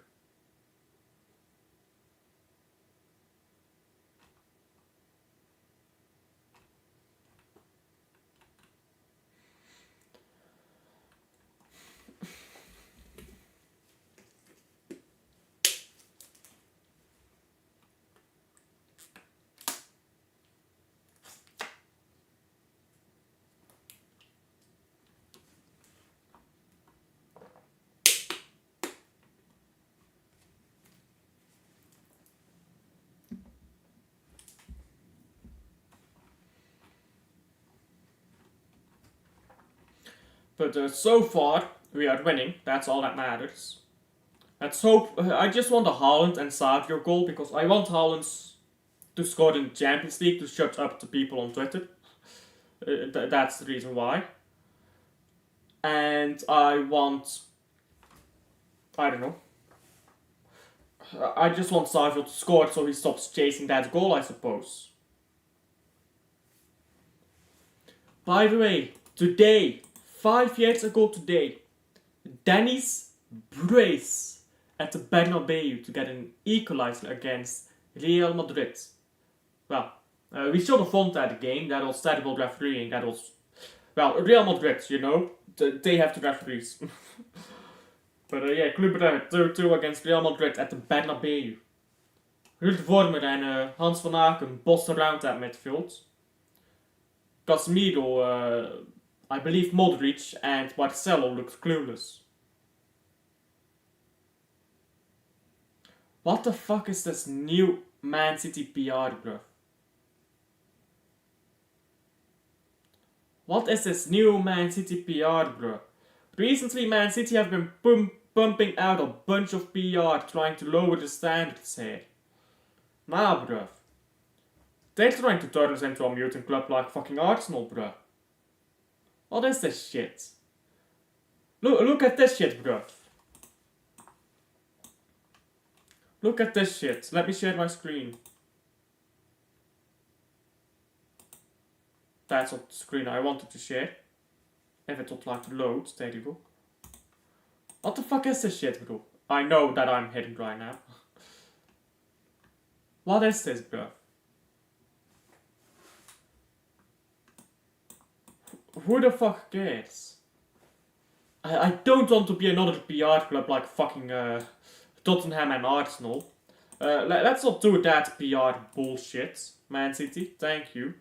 But so far, we are winning. That's all that matters. Let's hope. I just want a Haaland and Savio goal because I want Haaland to score in the Champions League to shut up the people on Twitter. That's the reason why. And I want. I don't know. I just want Savio to score so he stops chasing that goal, I suppose. By the way, today, 5 years ago today, Dennis brace at the Bernabeu to get an equalizer against Real Madrid. Well, we should have won that game. That was terrible refereeing. That was, well, Real Madrid, you know, they have the referees. But yeah, Club Brugge 2-2 against Real Madrid at the Bernabeu. Ruud Vormer and Hans van Aken bossed around that midfield. Casemiro, I believe Modric and Marcelo looked clueless. What the fuck is this new Man City PR, bro? What is this new Man City PR, bro? Recently, Man City have been pumping out a bunch of PR trying to lower the standards here. Nah, bruv. They're trying to turn us into a mutant club like fucking Arsenal, bruv. What is this shit? Look at this shit, bruv. Look at this shit. Let me share my screen. That's not the screen I wanted to share. If it would like to load, there you go. What the fuck is this shit, bro? I know that I'm hidden right now. What is this, bro? Who the fuck cares? I don't want to be another PR club like fucking Tottenham and Arsenal. Let's not do that PR bullshit. Man City, thank you.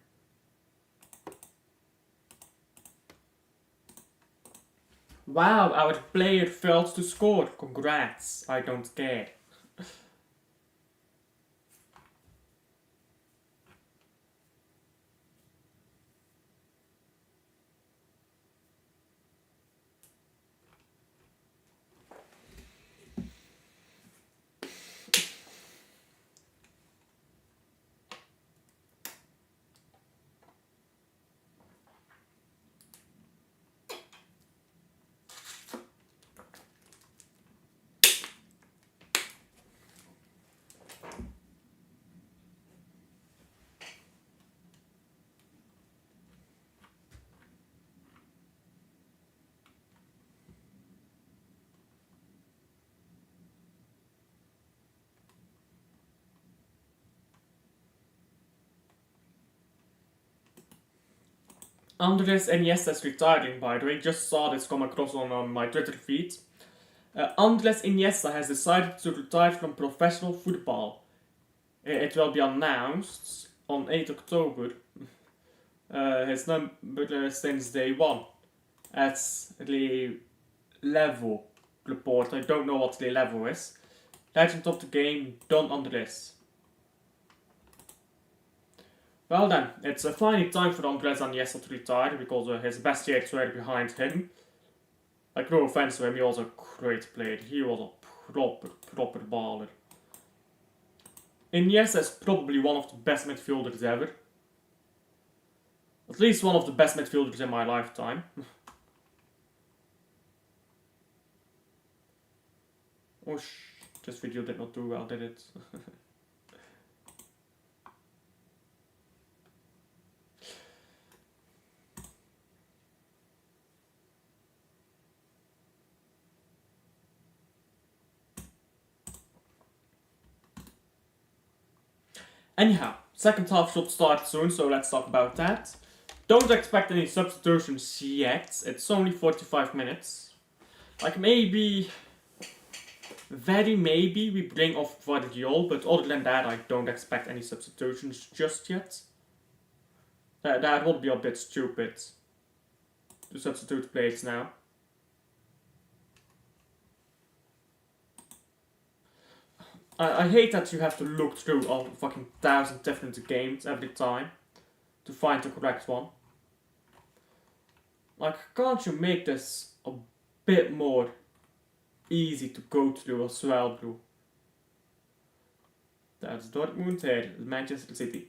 Wow, our player failed to score. Congrats. I don't care. Andres Iniesta is retiring, by the way. Just saw this come across on my Twitter feed. Andres Iniesta has decided to retire from professional football. It will be announced on 8 October. His number since day one. As the level report. I don't know what the level is. Legend of the game, Don Andres. Well then, it's finally time for Andres Iniesta to retire because his best years were behind him. Like, no offense to him, he was a great player. He was a proper baller. Iniesta is probably one of the best midfielders ever. At least one of the best midfielders in my lifetime. Oh this video did not do well, did it? Anyhow, second half should start soon, so let's talk about that. Don't expect any substitutions yet, it's only 45 minutes. Like maybe, very maybe we bring off Guardiol, but other than that I don't expect any substitutions just yet. That would be a bit stupid to substitute players now. I hate that you have to look through all fucking 1,000 different games every time to find the correct one. Like, can't you make this a bit more easy to go through as well, bro? That's Dortmund here, Manchester City.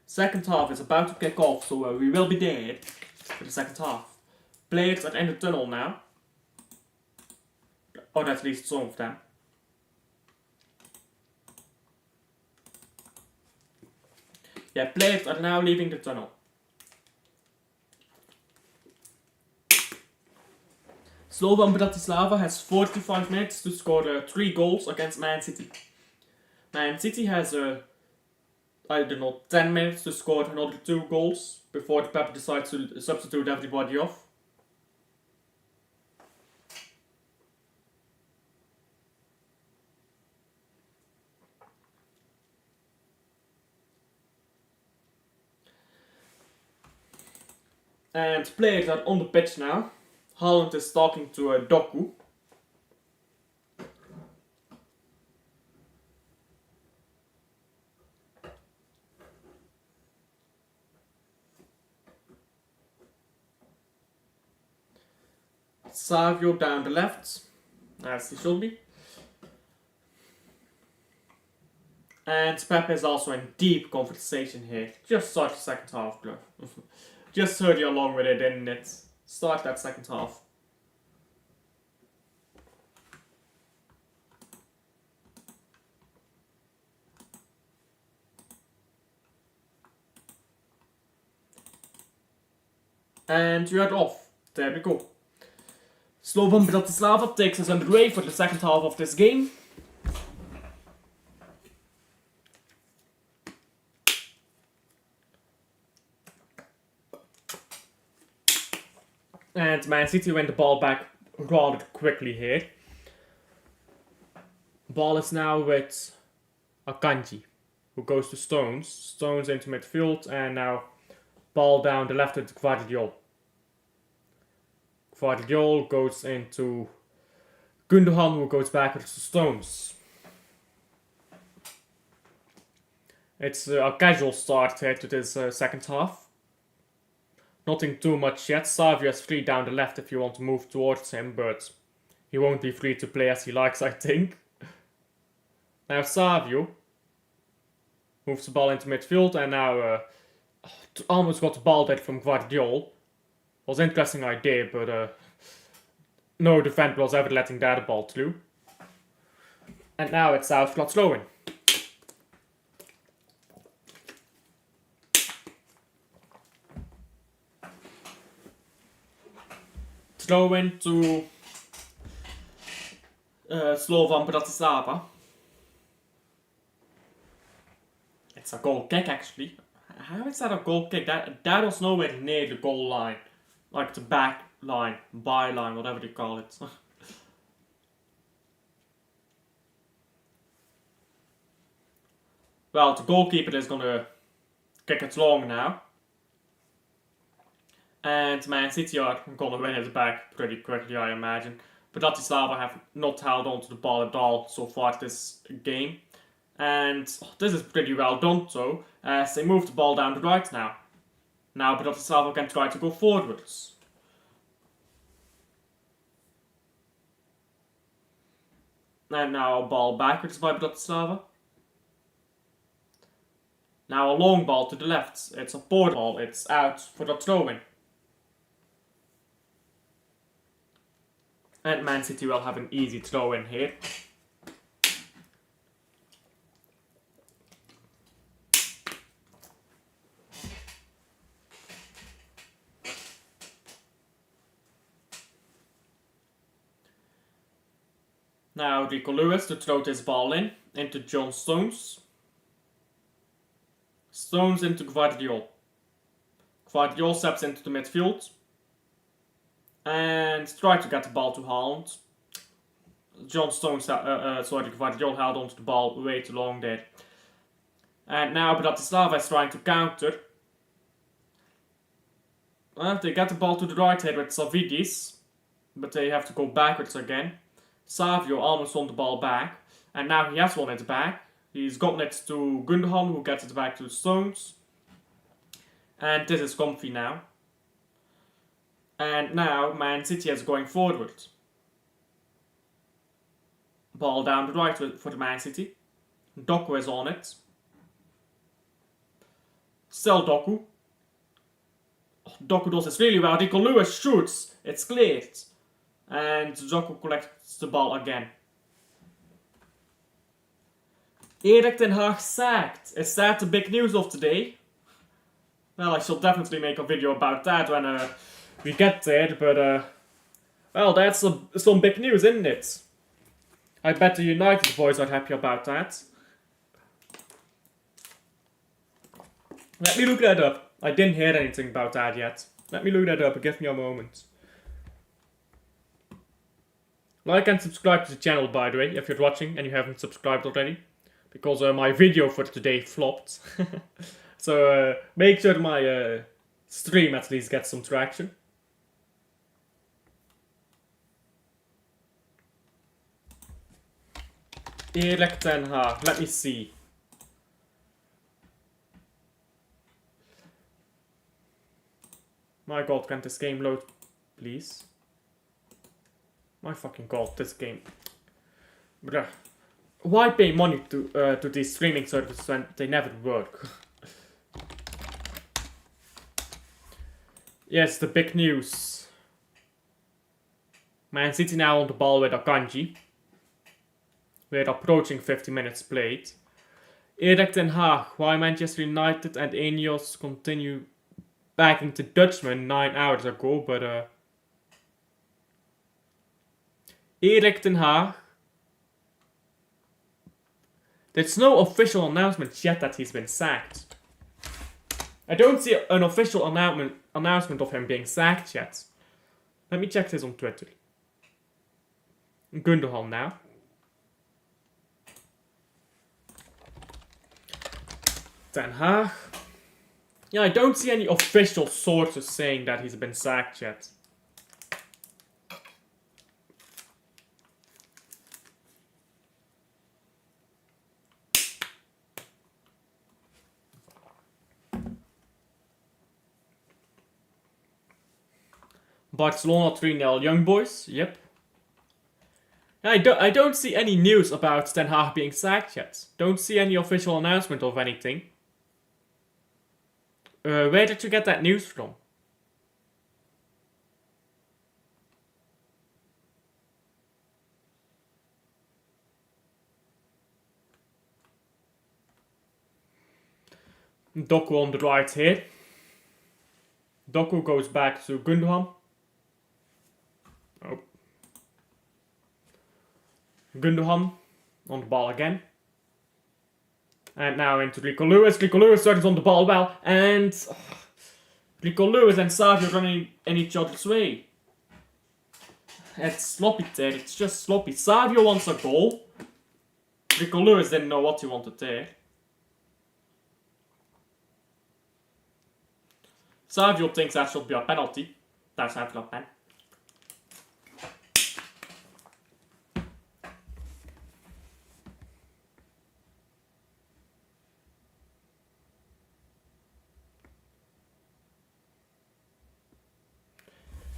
Second half is about to kick off, so we will be there for the second half. Players are in the tunnel now. Or at least some of them. Yeah, players are now leaving the tunnel. Slovan Bratislava has 45 minutes to score 3 goals against Man City. Man City has, I don't know, 10 minutes to score another 2 goals before the Pep decides to substitute everybody off. And players are on the pitch now. Haaland is talking to Doku. Savio down the left, as he should be. And Pepe is also in deep conversation here. Just start the second half, bro. Just heard you along with it, didn't it? Start that second half. And you head off. There we go. Slovan Bratislava takes us underway for the second half of this game. And Man City win the ball back rather quickly here. Ball is now with Akanji, who goes to Stones. Stones into midfield, and now ball down the left with Gvardiol. Gvardiol goes into Gundogan, who goes backwards to Stones. It's a casual start here to this second half. Nothing too much yet. Savio is free down the left if you want to move towards him, but he won't be free to play as he likes, I think. Now Savio moves the ball into midfield, and now almost got the ball dead from Gvardiol. Was an interesting idea, but no defender was ever letting that ball through. And now it's out for Slovan. Slovan to Slovan Bratislava. It's a goal kick, actually. How is that a goal kick? That was nowhere near the goal line. Like the back line, byline, whatever you call it. Well, the goalkeeper is gonna kick it long now. And Man City are gonna win it back pretty quickly, I imagine. But Bratislava have not held on to the ball at all so far this game. And this is pretty well done though, as they move the ball down the right now. Now Bratislava can try to go forwards. And now a ball backwards by Bratislava. Now a long ball to the left. It's a poor ball, it's out for the throw-in. And Man City will have an easy throw-in here. Now Rico Lewis to throw this ball in, into John Stones. Stones into Gvardiol. Gvardiol steps into the midfield. And try to get the ball to Haaland. Gvardiol held onto the ball way too long there. And now Bratislava is trying to counter. They get the ball to the right here with Savidis, but they have to go backwards again. Savio almost won the ball back, and now he has won it back. He's gotten it to Gundogan, who gets it back to Stones. And this is comfy now. And now Man City is going forward. Ball down the right for the Man City. Doku is on it. Still Doku. Doku does this really well. Rico Lewis shoots. It's cleared. And Doku collects the ball again. Erik ten Hag sacked. Is that the big news of today? Well, I shall definitely make a video about that when we get there, but well, that's some big news, isn't it? I bet the United boys are happy about that. Let me look that up. I didn't hear anything about that yet. Let me look that up, give me a moment. Like and subscribe to the channel, by the way, if you're watching and you haven't subscribed already. Because my video for today flopped. So make sure my stream at least gets some traction. Erik ten Hag, let me see. My god, can this game load, please? My fucking god, this game. Bruh. Why pay money to these streaming services when they never work? Yes, the big news. Man City now on the ball with Akanji. We're approaching 50 minutes played. Erik ten Hag, why Manchester United and Ineos continue backing the Dutchman 9 hours ago, but Erik ten Hag. There's no official announcement yet that he's been sacked. I don't see an official announcement of him being sacked yet. Let me check this on Twitter. Gundogan now. Ten Hag. Yeah, I don't see any official sources saying that he's been sacked yet. Barcelona 3-0 Young Boys, yep. I don't see any news about Ten Hag being sacked yet. Don't see any official announcement of anything. Where did you get that news from? Doku on the right here. Doku goes back to Gundogan. Oh. Gundogan on the ball again. And now into Rico Lewis. Rico Lewis starts on the ball well. And Rico Lewis and Savio running in each other's way. It's sloppy there. It's just sloppy. Savio wants a goal. Rico Lewis didn't know what he wanted there. Savio thinks that should be a penalty. That's not a pen.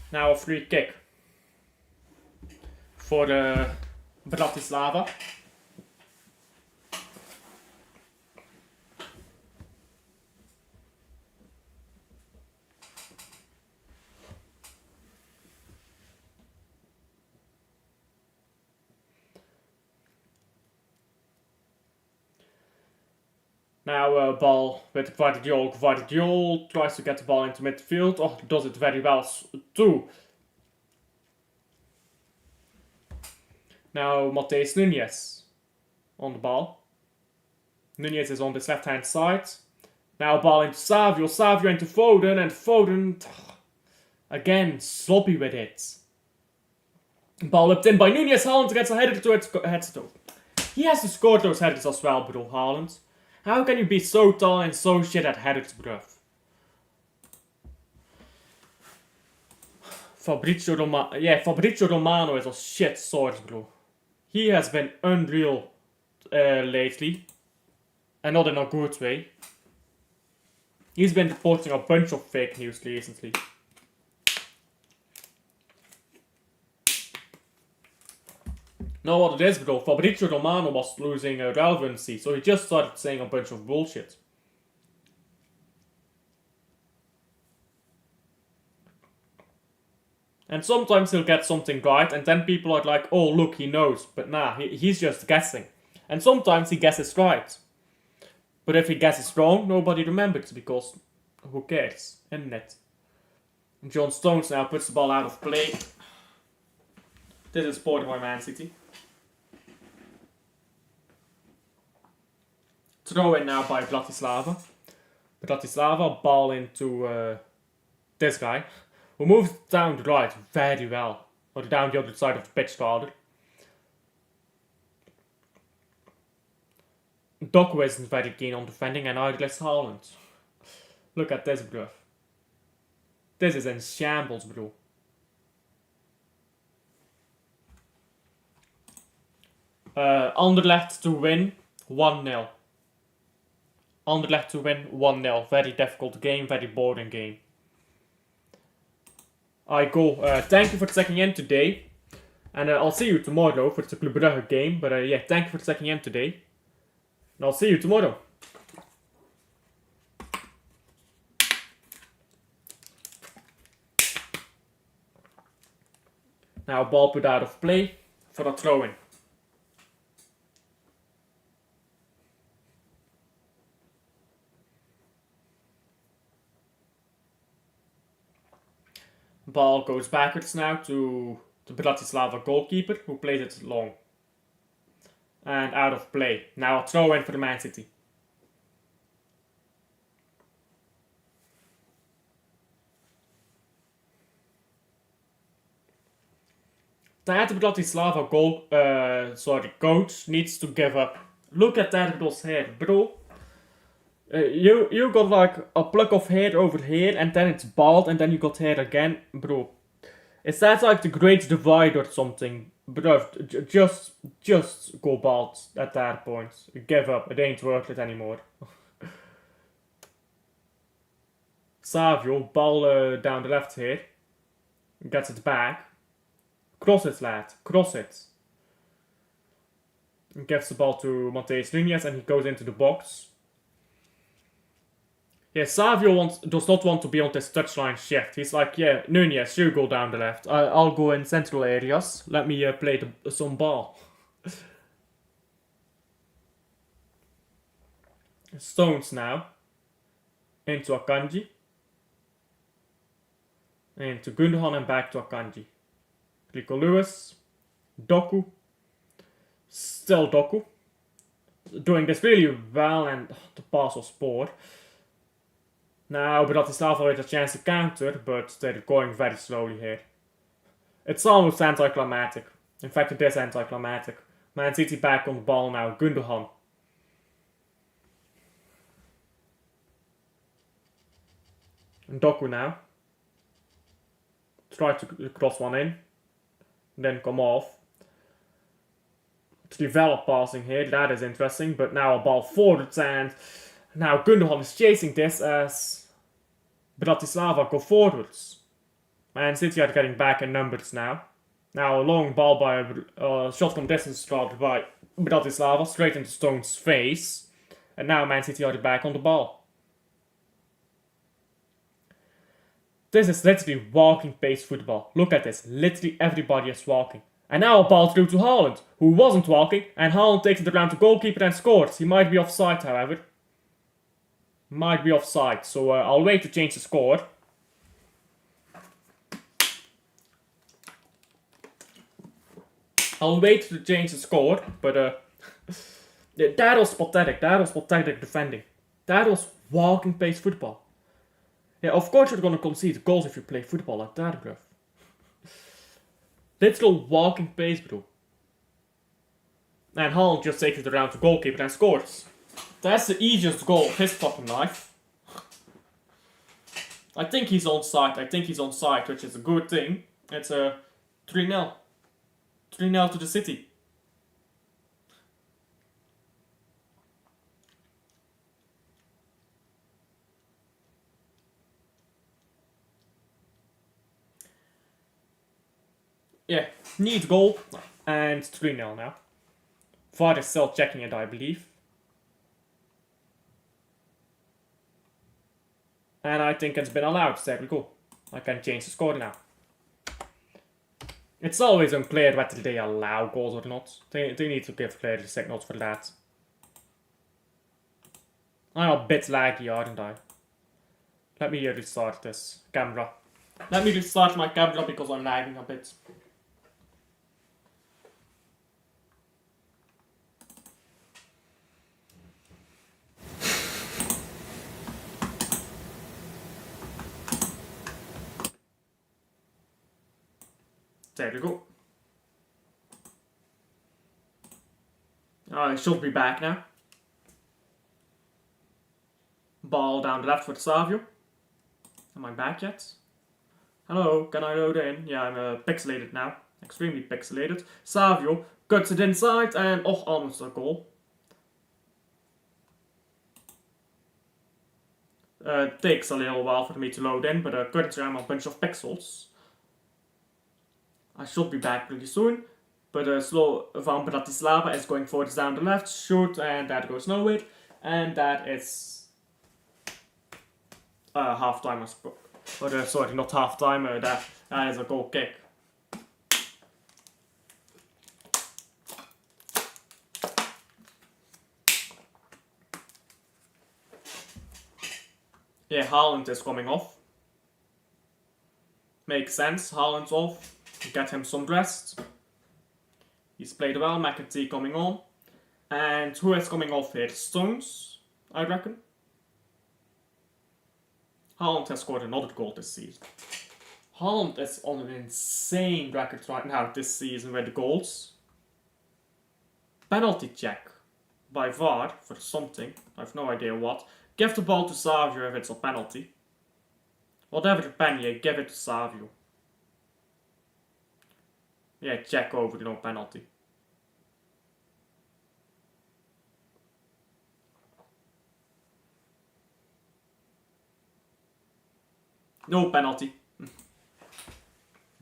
Now a free kick for Bratislava. Now a ball with Guardiol. Guardiol tries to get the ball into midfield. Oh, does it very well too. Now Mateus Nunes on the ball. Nunes is on this left hand side. Now ball into Savio. Savio into Foden. And Foden, again, sloppy with it. Ball whipped in by Nunes. Haaland gets a header to its headstone. He has to score those headers as well, bro, Haaland. How can you be so tall and so shit at headers, bruv? Fabrizio Romano is a shit source, bro. He has been unreal lately. And not in a good way. He's been reporting a bunch of fake news recently. Know what it is, bro? Fabrizio Romano was losing relevancy, so he just started saying a bunch of bullshit. And sometimes he'll get something right, and then people are like, oh look, he knows. But nah, he's just guessing. And sometimes he guesses right. But if he guesses wrong, nobody remembers, because who cares, isn't it? John Stones now puts the ball out of play. This is supported by Man City. Throw in now by Bratislava. Bratislava, ball into this guy, who moves down the right very well. Or down the other side of the pitch rather. Doku isn't very keen on defending, and either is Haaland. Look at this, bro. This is in shambles, bro. Anderlecht to win 1-0. Anderlecht to win 1-0. Very difficult game, very boring game. I go. Thank you for checking in today. And I'll see you tomorrow for the Club Brugge game. But yeah, thank you for checking in today. And I'll see you tomorrow. Now ball put out of play for a throw-in. Ball goes backwards now to the Bratislava goalkeeper, who plays it long. And out of play. Now a throw-in for the Man City. That Bratislava coach needs to give up. Look at that girl's hair, bro. You got like a pluck of hair over here, and then it's bald, and then you got hair again, bro. Is that like the Great Divide or something, bro? Just go bald at that point. Give up. It ain't worth it anymore. Savio, ball down the left here. Gets it back. Cross it, lad. Cross it. Gives the ball to Mateus Nunes, and he goes into the box. Yeah, Savio does not want to be on this touchline shift. He's like, yeah, Nunes, you go down the left. I'll go in central areas. Let me play some ball. Stones now. Into Akanji. Into Gundogan and back to Akanji. Rico Lewis. Doku. Still Doku. Doing this really well, and the pass was poor. Now Bratislava with a chance to counter, but they're going very slowly here. It's almost anticlimactic. In fact, it is anticlimactic. Man City back on the ball now. Gundogan. And Doku now. Try to cross one in. Then come off. To develop passing here, that is interesting. But now a ball forwards, and now Gundogan is chasing this as Bratislava go forwards. Man City are getting back in numbers now. Now a long ball by a shot from distance dropped by Bratislava straight into Stone's face. And now Man City are back on the ball. This is literally walking pace football. Look at this. Literally everybody is walking. And now a ball through to Haaland, who wasn't walking, and Haaland takes it around to goalkeeper and scores. He might be offside, however. Might be offside, so I'll wait to change the score. I'll wait to change the score, but that was pathetic. That was pathetic defending. That was walking pace football. Yeah, of course you're gonna concede goals if you play football like that, bro. Literal walking pace, bro. And Haaland just takes it around to goalkeeper and scores. That's the easiest goal of his fucking life. I think he's onside, which is a good thing. It's a 3-0. 3-0 to the City. Yeah, needs goal, and 3-0 now. VAR is still checking it, I believe. And I think it's been allowed, there we go. I can change the score now. It's always unclear whether they allow goals or not. They need to give clear signals for that. I'm a bit laggy, aren't I? Let me restart this camera. Let me restart my camera because I'm lagging a bit. There we go. I should be back now. Ball down the left for Savio. Am I back yet? Hello, can I load in? Yeah, I'm pixelated now. Extremely pixelated. Savio cuts it inside and almost a goal. Takes a little while for me to load in, but currently I'm a bunch of pixels. I should be back pretty soon. But Slovan Bratislava is going forwards down the left, shoot, and that goes nowhere. And that is half time, I suppose. But sorry, not half time. That is a goal kick. Yeah, Haaland is coming off. Makes sense. Haaland's off. Get him some rest. He's played well. McAtee coming on. And who is coming off here? Stones, I reckon. Haaland has scored another goal this season. Haaland is on an insane record right now this season with the goals. Penalty check by VAR for something. I have no idea what. Give the ball to Savio if it's a penalty. Whatever the penny, give it to Savio. Yeah, check over, no penalty. No penalty.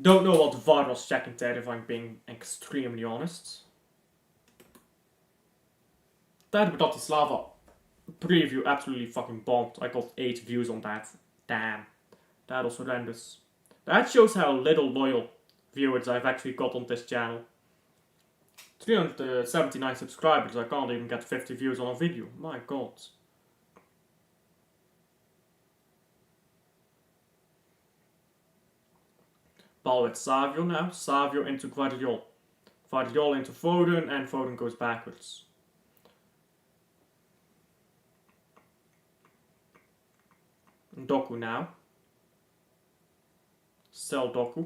Don't know what the VAR was checking there if I'm being extremely honest. That Bratislava preview absolutely fucking bombed. I got 8 views on that. Damn. That was horrendous. That shows how little loyal viewers I've actually got on this channel. 379 subscribers, I can't even get 50 views on a video. My god. Ball with Savio now. Savio into Guardiol. Guardiol into Foden, and Foden goes backwards. Doku now. Sell Doku.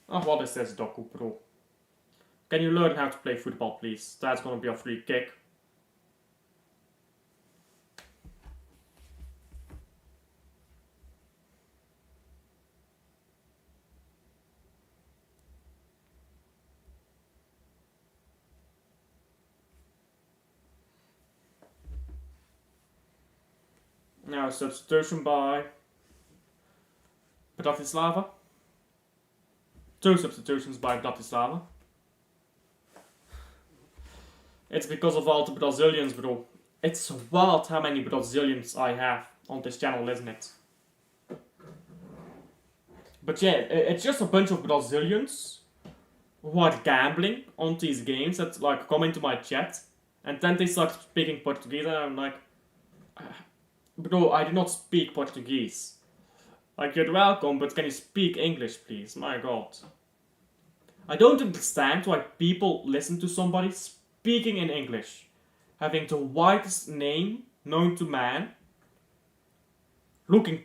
Oh, what is this Doku Pro? Can you learn how to play football, please? That's gonna be a free kick. Now substitution by Bratislava. 2 substitutions by Bratislava. It's because of all the Brazilians, bro. It's wild how many Brazilians I have on this channel, isn't it? But yeah, it's just a bunch of Brazilians who are gambling on these games that like come into my chat, and then they start speaking Portuguese, and I'm like, bro, I do not speak Portuguese. Like, you're welcome, but can you speak English, please? My god. I don't understand why people listen to somebody speaking in English, having the whitest name known to man, looking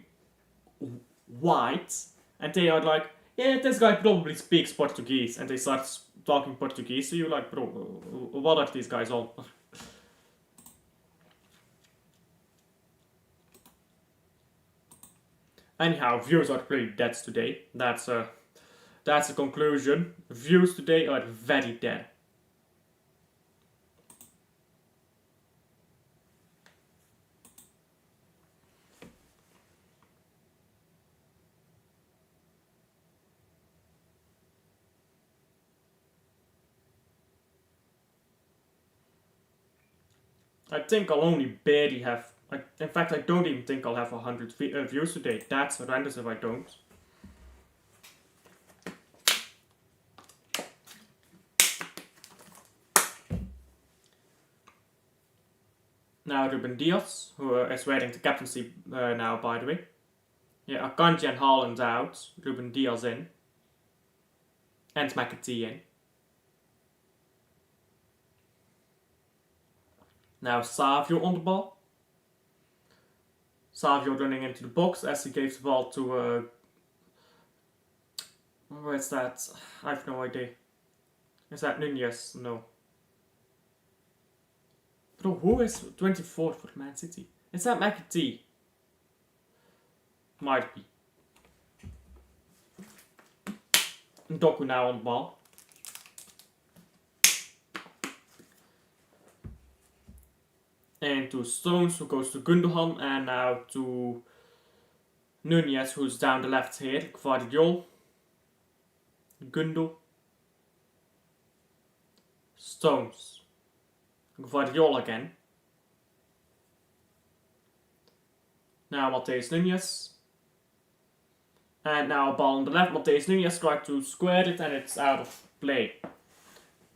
white, and they are like, yeah, this guy probably speaks Portuguese, and they start talking Portuguese, so you're like, bro, what are these guys on? Anyhow, views are pretty dead today. That's the conclusion. Views today are very dead. I think I'll only barely have... in fact, I don't even think I'll have 100 views today. That's horrendous if I don't. Now Ruben Diaz, who is wearing the captaincy now, by the way. Yeah, Akanji and Haaland out. Ruben Diaz in. And McAtee in. Now Savio on the ball. Savio running into the box as he gave the ball to... where is that? I have no idea. Is that Nunez? No. Bro, who is 24 for Man City? Is that McAtee? Might be. Doku now on the ball. And to Stones, who goes to Gundogan, and now to Nunez, who's down the left here, Guardiol. Gundo. Stones. Guardiola again. Now Mateus Nunes. And now a ball on the left. Mateus Nunes tried to square it and it's out of play.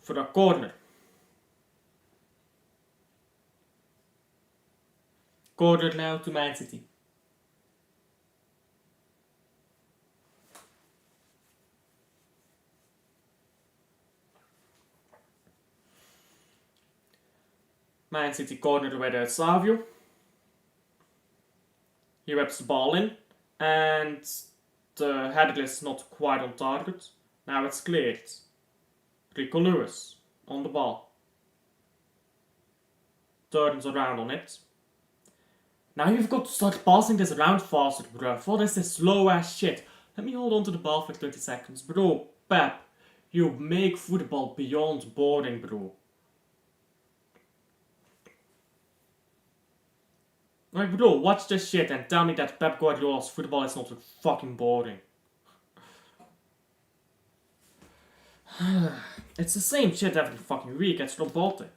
For a corner. Corner now to Man City. Man City corner with Savio. He wraps the ball in. And the header is not quite on target. Now it's cleared. Rico Lewis on the ball. Turns around on it. Now you've got to start passing this around faster, bro. What is this slow ass shit? Let me hold on to the ball for 30 seconds. Bro, Pep, you make football beyond boring, bro. Like, bro, watch this shit and tell me that Pep Guardiola's football is not fucking boring. It's the same shit every fucking week. It's robotic.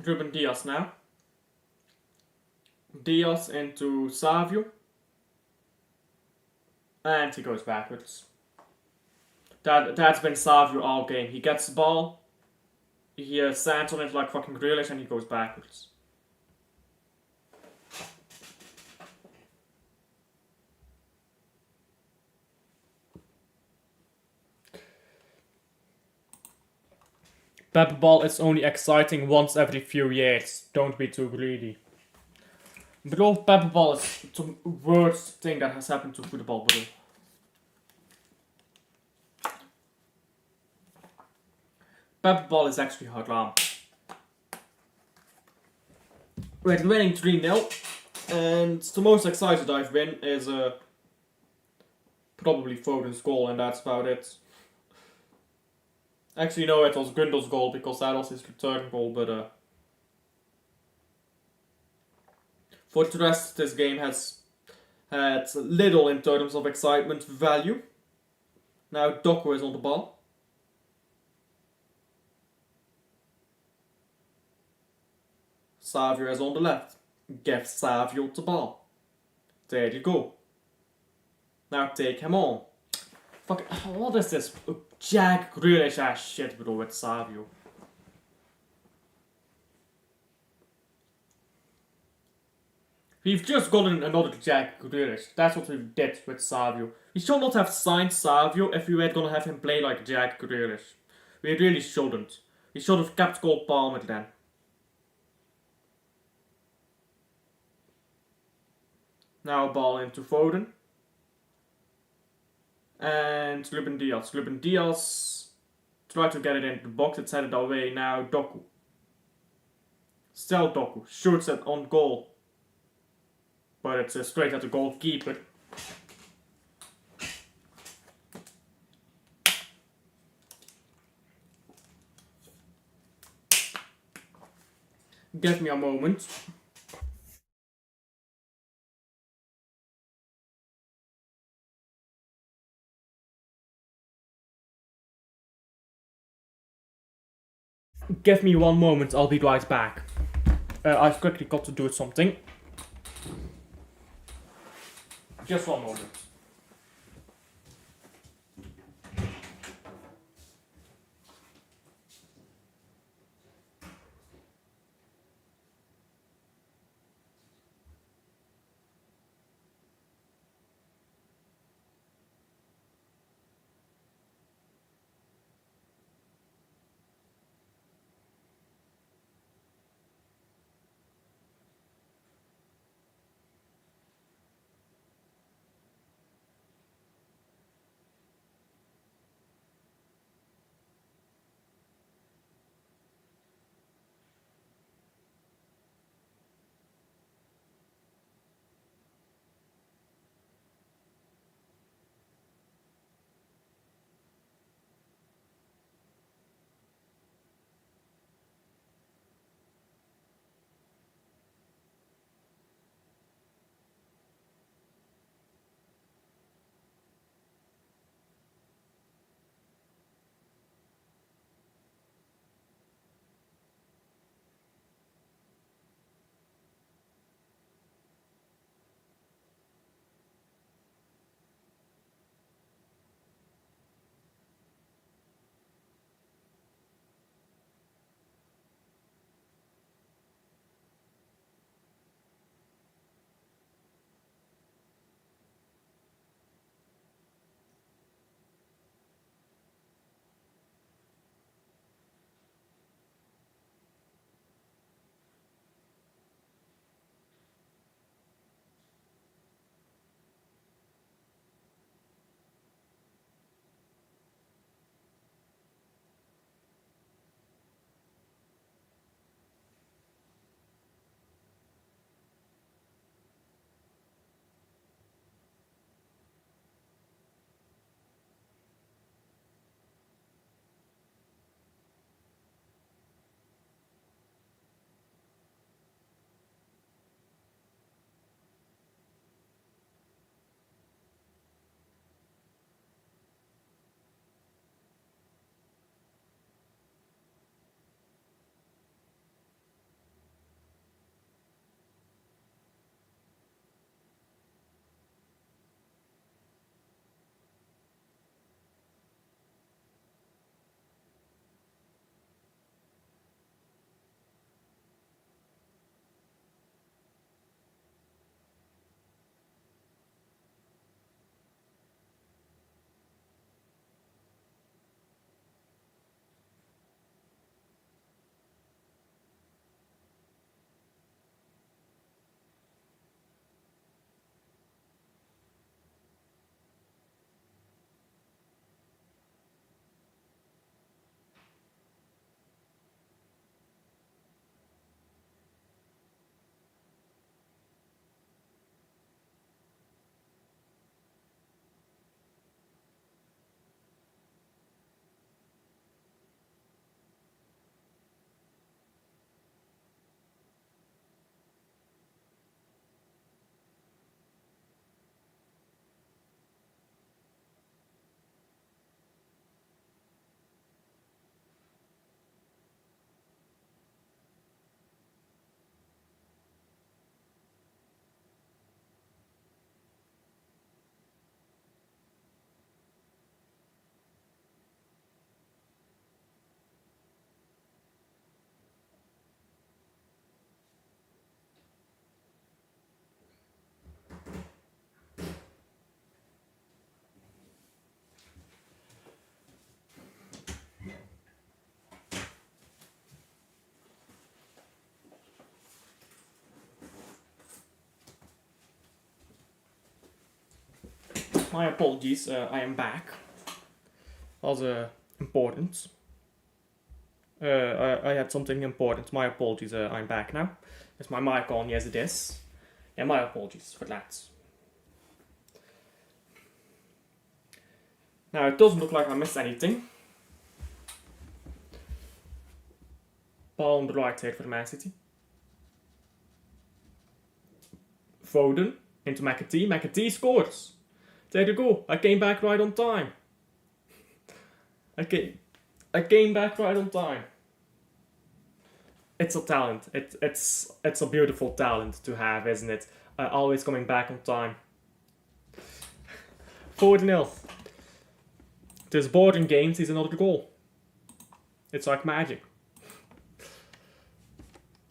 Ruben Diaz now. Diaz into Savio. And he goes backwards. That's been Savio all game. He gets the ball. He stands on it like fucking Grealish and he goes backwards. Pep ball is only exciting once every few years. Don't be too greedy. Bro, Pep ball is the worst thing that has happened to football, bro. Pep ball is actually haram. We're winning 3-0. And the most excited I've been is probably Foden's goal, and that's about it. Actually, no, it was Gundo's goal because that was his return goal, but for the rest, this game has had little in terms of excitement value. Now Doku is on the ball. Savio is on the left. Give Savio the ball. There you go. Now take him on. Fuck, what is this Jack Grealish ass shit, bro, with Savio? We've just gotten another Jack Grealish. That's what we did with Savio. We should not have signed Savio if we were gonna have him play like Jack Grealish. We really shouldn't. We should have kept Cole Palmer then. Now a ball into Foden. And Ruben Diaz. Ruben Diaz tried to get it into the box. It's headed away. Now Doku. Still Doku. Shoots it on goal. But it's straight at the goalkeeper. Give me a moment. Give me one moment, I'll be right back. I've quickly got to do something. Just one moment. my apologies. I am back. Was important. I had something important. My apologies. I'm back now. Is my mic on? Yes, it is. Yeah, my apologies for that. Now, it doesn't look like I missed anything. Ball on the right side for Man City. Foden into McAtee. McAtee scores. There you go. I came back right on time. I came back right on time. It's a talent. It's a beautiful talent to have, isn't it? Always coming back on time. 4-0. This boring game sees another goal. It's like magic.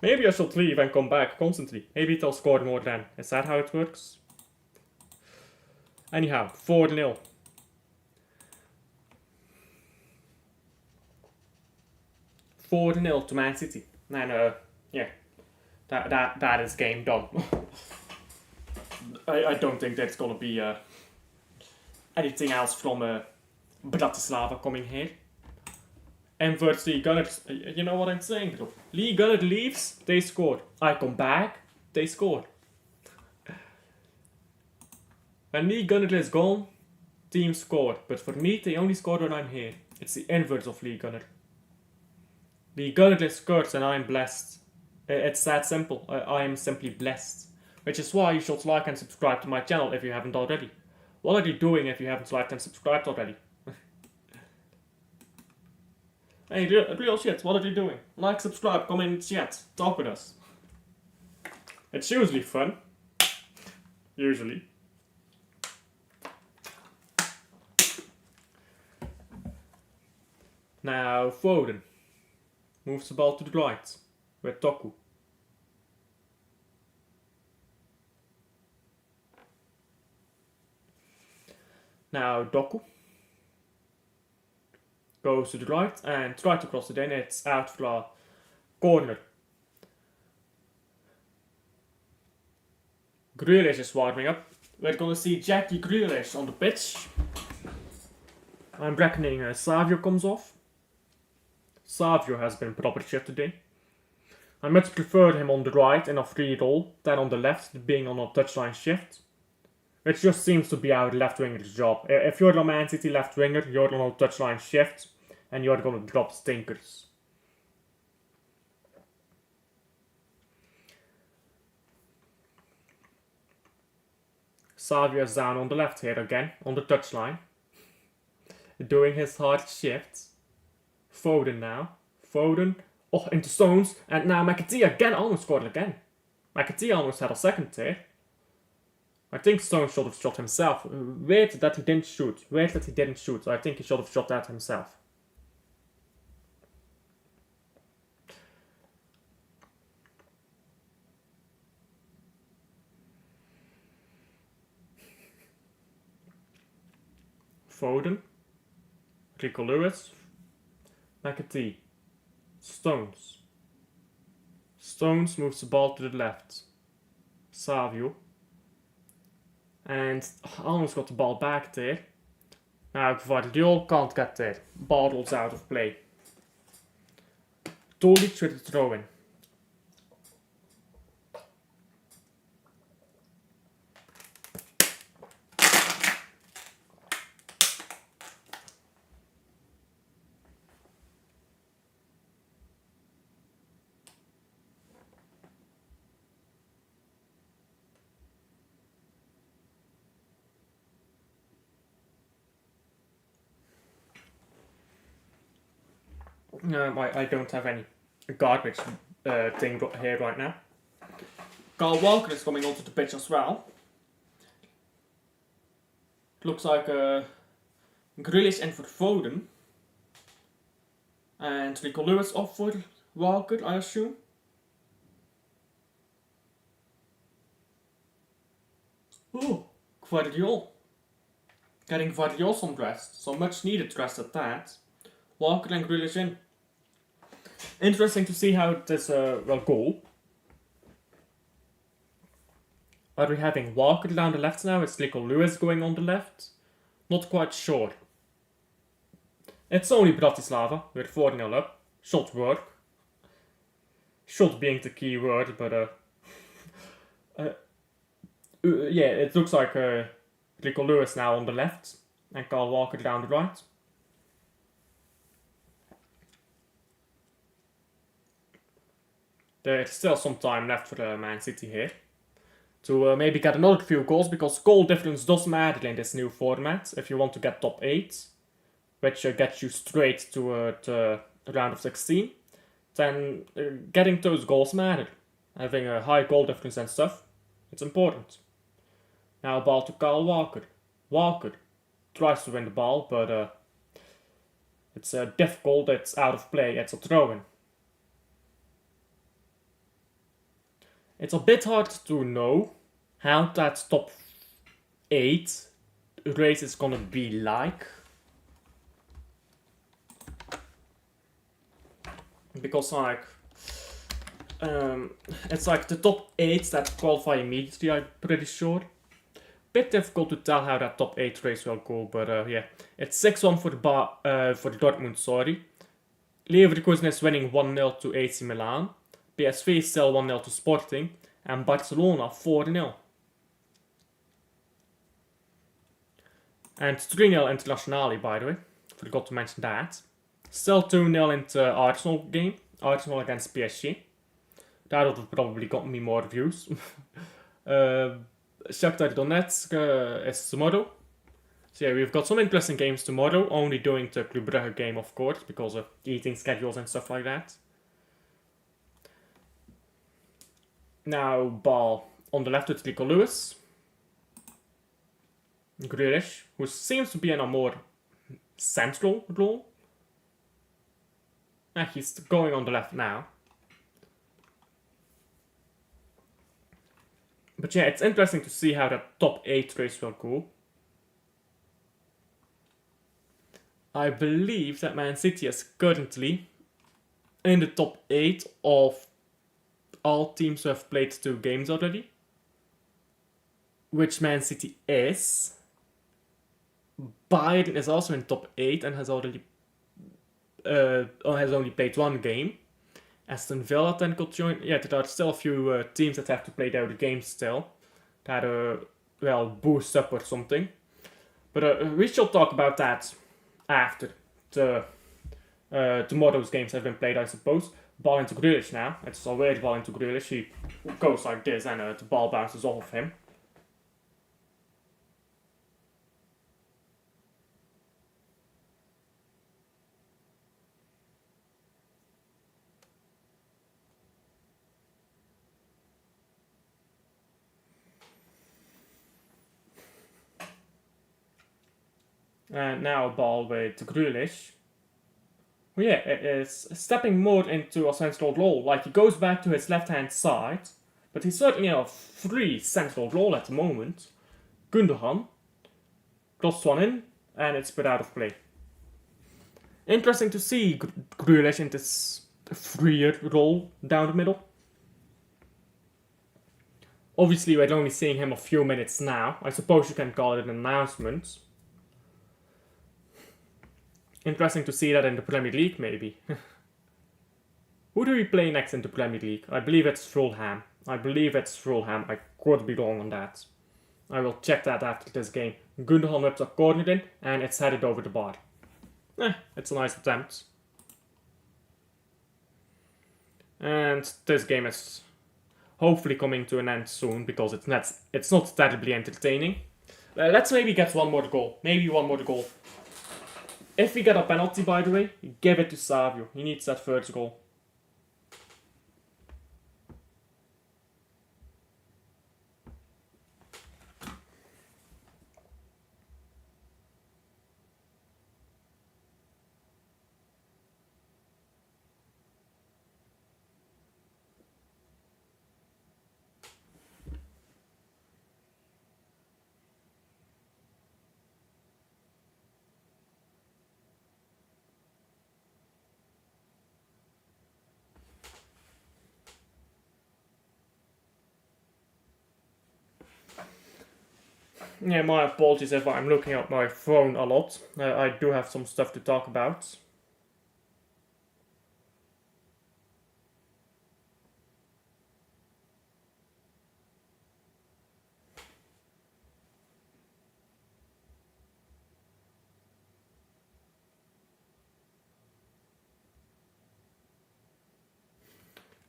Maybe I should leave and come back constantly. Maybe they'll score more then. Is that how it works? Anyhow, 4-0. To Man City. And yeah, that is game done. I don't think there's gonna be anything else from Bratislava coming here. And versus Lee Gunnar, you know what I'm saying, bro. Lee Gunnar leaves, they score. I come back, they score. When Lee Gunnar is gone, teams score. But for me, they only score when I'm here. It's the inverse of Lee Gunnar. Lee Gunnar scores and I'm blessed. It's that simple. I am simply blessed. Which is why you should like and subscribe to my channel if you haven't already. What are you doing if you haven't liked and subscribed already? Hey, real shit, what are you doing? Like, subscribe, comment, chat, talk with us. It's usually fun. Usually. Now, Foden moves the ball to the right with Doku. Now, Doku goes to the right and tries to cross it in. It's out for a corner. Grealish is warming up. We're going to see Jackie Grealish on the pitch. I'm reckoning Savio comes off. Savio has been proper shit today. I much prefer him on the right in a free role than on the left, being on a touchline shift. It just seems to be our left winger's job. If you're a Man City left winger, you're on a touchline shift and you're gonna drop stinkers. Savio is down on the left here again, on the touchline. Doing his hard shifts. Foden now. Foden. Oh, into Stones. And now McAtee again. Almost scored again. McAtee almost had a second there. I think Stones should have shot himself. Weird that he didn't shoot. I think he should have shot that himself. Foden. Rico Lewis. McAtee. Stones. Stones moves the ball to the left. Savio. And almost got the ball back there. Now Gvardiol can't get there. Ball rolls out of play. Tolic with the throw in. I don't have any garbage thing here right now. Carl Walker is coming onto the pitch as well. Looks like Grealish and for Foden. And Rico Lewis off for Walker, I assume. Ooh, Gvardiol. Getting Gvardiol some rest. So much needed rest at that. Walker and Grealish in. Interesting to see how this will go. Are we having Walker down the left now? It's Rico Lewis going on the left. Not quite sure. It's only Bratislava. We're 4-0 up. Should work. Should being the key word, but yeah, it looks like Rico Lewis now on the left and Carl Walker down the right. There's still some time left for Man City here to maybe get another few goals, because goal difference does matter in this new format if you want to get top 8, which gets you straight to the round of 16. Then getting those goals matter. Having a high goal difference and stuff, it's important. Now ball to Kyle Walker. Walker tries to win the ball, but it's difficult, it's out of play, it's a throw-in. It's a bit hard to know how that top 8 race is gonna be like. Because like, it's like the top 8 that qualify immediately, I'm pretty sure. Bit difficult to tell how that top 8 race will go, but yeah. It's 6-1 for Dortmund, sorry. Leverkusen is winning 1-0 to AC Milan. PSV is still 1-0 to Sporting. And Barcelona 4-0. And 3-0 Internazionale, by the way. Forgot to mention that. Still 2-0 into Arsenal game. Arsenal against PSG. That would have probably got me more views. Shakhtar Donetsk is tomorrow. So yeah, we've got some interesting games tomorrow. Only doing the Club Brugge game, of course, because of eating schedules and stuff like that. Now, ball on the left with Rico Lewis. Grealish, who seems to be in a more central role. He's going on the left now. But yeah, it's interesting to see how the top 8 race will go. I believe that Man City is currently in the top 8 of all teams who have played 2 games already. Which Man City is. Bayern is also in top 8 and has already has only played 1 game. Aston Villa then got joined. Yeah, there are still a few teams that have to play their games still. That well, boost up or something. But we shall talk about that after the tomorrow's games have been played, I suppose. Ball into Grealish now. It's a weird ball into Grealish. He goes like this and the ball bounces off of him. And now a ball with Grealish. Well, yeah, it is stepping more into a central role. Like, he goes back to his left-hand side, but he's certainly in a free central role at the moment. Gundogan crosses one in, and it's put out of play. Interesting to see Grealish in this freer role down the middle. Obviously, we're only seeing him a few minutes now. I suppose you can call it an announcement. Interesting to see that in the Premier League, maybe. Who do we play next in the Premier League? I believe it's Fulham. I could be wrong on that. I will check that after this game. Gundogan whips a corner in, and it's headed over the bar. It's a nice attempt. And this game is hopefully coming to an end soon, because it's not terribly entertaining. Let's maybe get one more goal. Maybe one more goal. If we get a penalty, by the way, give it to Savio. He needs that first goal. Yeah, my apologies if I'm looking at my phone a lot. I do have some stuff to talk about.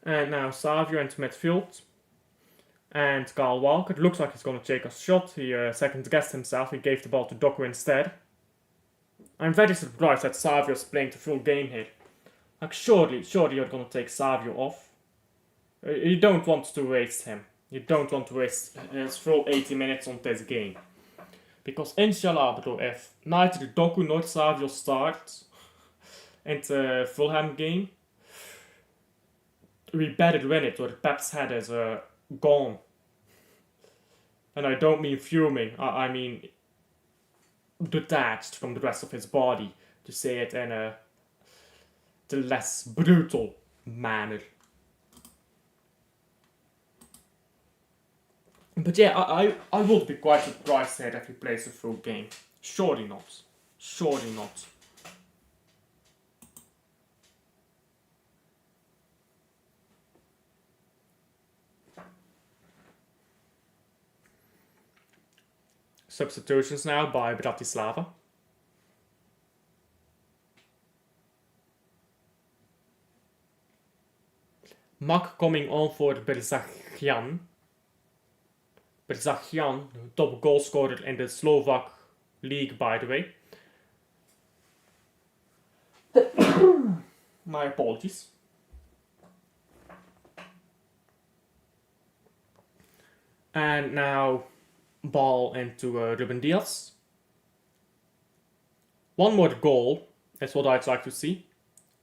And now Savio into midfield. And Carl Walker. It looks like he's going to take a shot. He second guessed himself. He gave the ball to Doku instead. I'm very surprised that Savio is playing the full game here. Like, surely you're going to take Savio off. You don't want to waste him. You don't want to waste his full 80 minutes on this game. Because inshallah, bro, if neither Doku nor Savio start in the Fulham game, we better win it or Pep's head is gone. And I don't mean fuming, I mean detached from the rest of his body, to say it in the less brutal manner. But yeah, I would be quite surprised here if he plays the full game. Surely not. Surely not. Substitutions now by Bratislava. Mak coming on for Berzagian. Berzagian, top goal scorer in the Slovak league, by the way. My apologies. And now ball into Ruben Diaz. One more goal is what I'd like to see.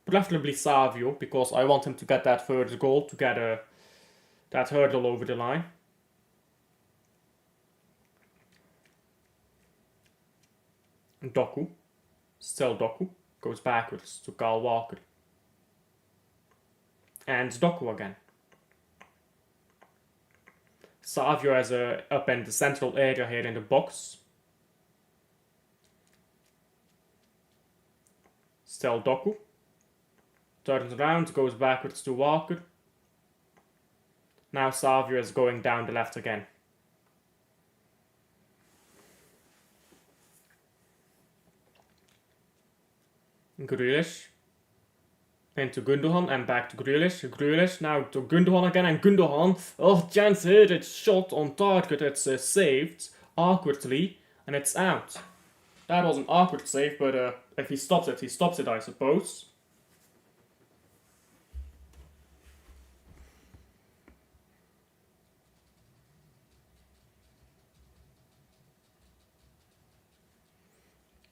Preferably Savio, because I want him to get that first goal, to get that hurdle over the line. Doku, still Doku, goes backwards to Kyle Walker. And Doku again. Savio is up in the central area here in the box. Still Doku. Turns around, goes backwards to Walker. Now Savio is going down the left again. Grealish. Into Gundogan and back to Grealish. Grealish now to Gundogan again, and Gundogan. Oh, chance here, it's shot on target, it's saved awkwardly, and it's out. That was an awkward save, but if he stops it, I suppose.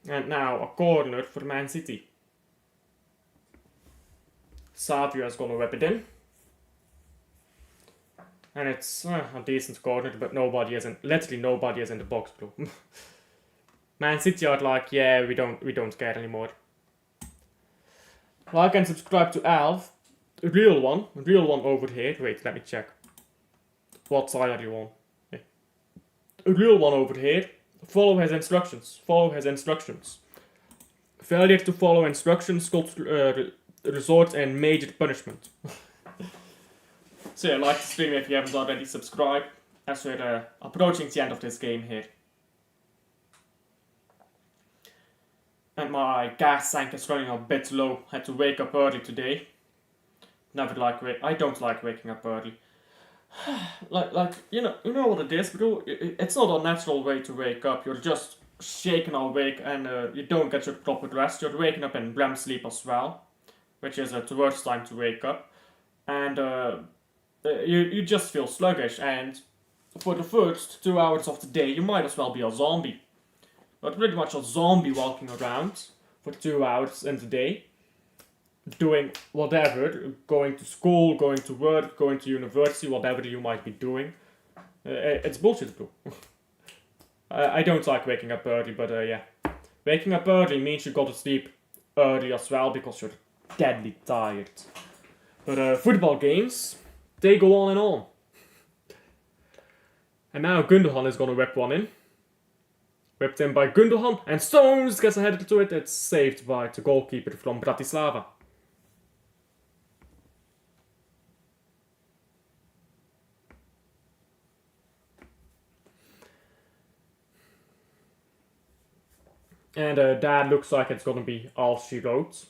And now a corner for Man City. Savio is going to whip it in. And it's a decent corner, but literally nobody is in the box, bro. Man City are like, yeah, we don't care anymore. Like and subscribe to Alf. A real one over here. Wait, let me check. What side are you on? Yeah. A real one over here. Follow his instructions. Failure to follow instructions could resort in major punishment. So yeah, like the stream if you haven't already subscribed, as we're approaching the end of this game here. And my gas tank is running a bit low. Had to wake up early today. I don't like waking up early. like you know what it is, bro. It's not a natural way to wake up. You're just shaken awake and you don't get your proper rest. You're waking up in REM sleep as well, which is the worst time to wake up, and you just feel sluggish. And for the first 2 hours of the day, you might as well be a zombie. But pretty much a zombie walking around for 2 hours in the day, doing whatever, going to school, going to work, going to university, whatever you might be doing. It's bullshit, bro. I don't like waking up early, but yeah. Waking up early means you go to sleep early as well, because you're deadly tired. But football games, they go on and on. And now Gundogan is gonna whip one in. Whipped in by Gundogan, and Stones gets ahead to it. It's saved by the goalkeeper from Bratislava. And that looks like it's gonna be all she wrote.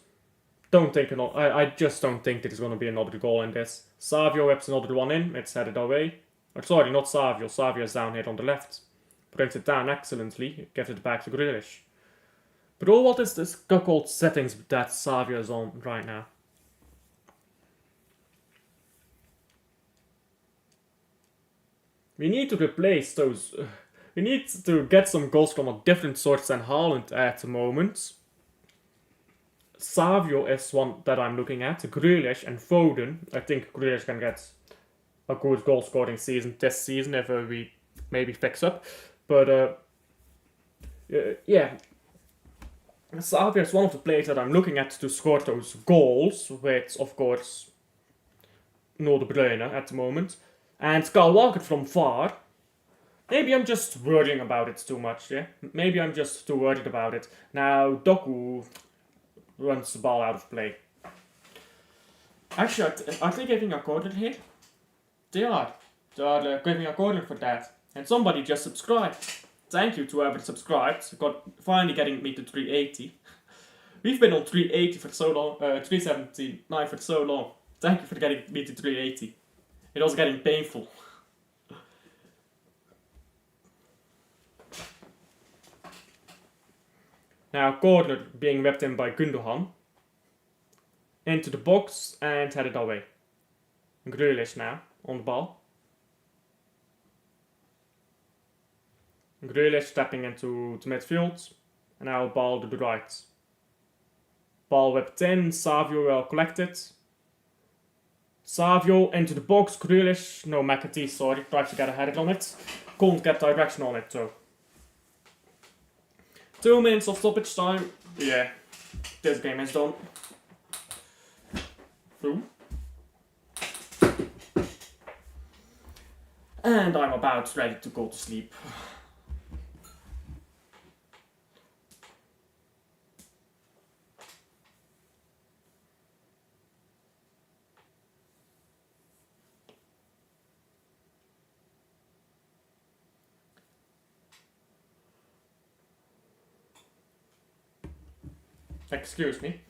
I just don't think there's gonna be another goal in this. Savio whips another one in, it's headed away. Or sorry, not Savio. Savio's down here on the left. Brings it down excellently, gives it back to Grealish. But oh, what is this cuckold settings that Savio's on right now? We need to replace those. We need to get some goals from a different source than Haaland at the moment. Savio is one that I'm looking at. Grealish and Foden. I think Grealish can get a good goal scoring season this season if we maybe fix up. But yeah. Savio is one of the players that I'm looking at to score those goals, with, of course, no De Bruyne at the moment. And Kyle Walker from far. Maybe I'm just worrying about it too much, yeah? Maybe I'm just too worried about it. Now, Doku runs the ball out of play. Actually, are they giving a corner here? They are. They are giving a corner for that. And somebody just subscribed. Thank you to whoever subscribed. Finally getting me to 380. We've been on 380 for so long, 379 for so long. Thank you for getting me to 380. It was getting painful. Now, corner being whipped in by Gundogan. Into the box and headed away. Grealish now on the ball. Grealish stepping into the midfield. And now ball to the right. Ball whipped in. Savio will collect it. Savio into the box. Grealish. No, McAtee, sorry. Tried to get a header on it. Couldn't get direction on it though. 2 minutes of stoppage time. Yeah, this game is done. Through. And I'm about ready to go to sleep. Excuse me.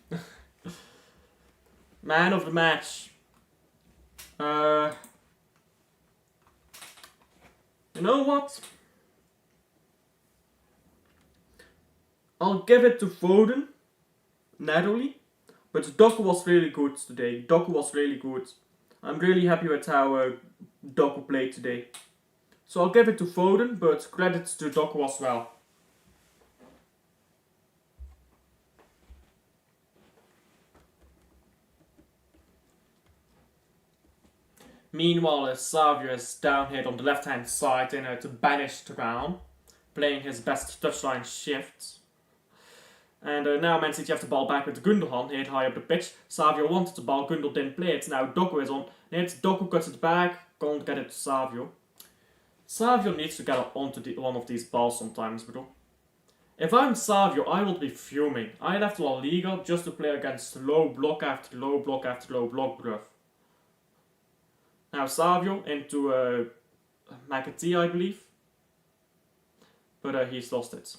Man of the match. You know what? I'll give it to Foden. Naturally. But Doku was really good today. Doku was really good. I'm really happy with how Doku played today. So I'll give it to Foden, but credits to Doku as well. Meanwhile, Savio is down here on the left hand side in the banished round, playing his best touchline shift. And now Man City have the ball back with Gundogan here high up the pitch. Savio wanted the ball, Gundogan didn't play it. Now Doku is on. And it's Doku cuts it back, can't get it to Savio. Savio needs to get onto one of these balls sometimes, bro. If I'm Savio, I will be fuming. I left La Liga just to play against low block after low block after low block, bruv. Now Savio into McAtee, I believe. But he's lost it.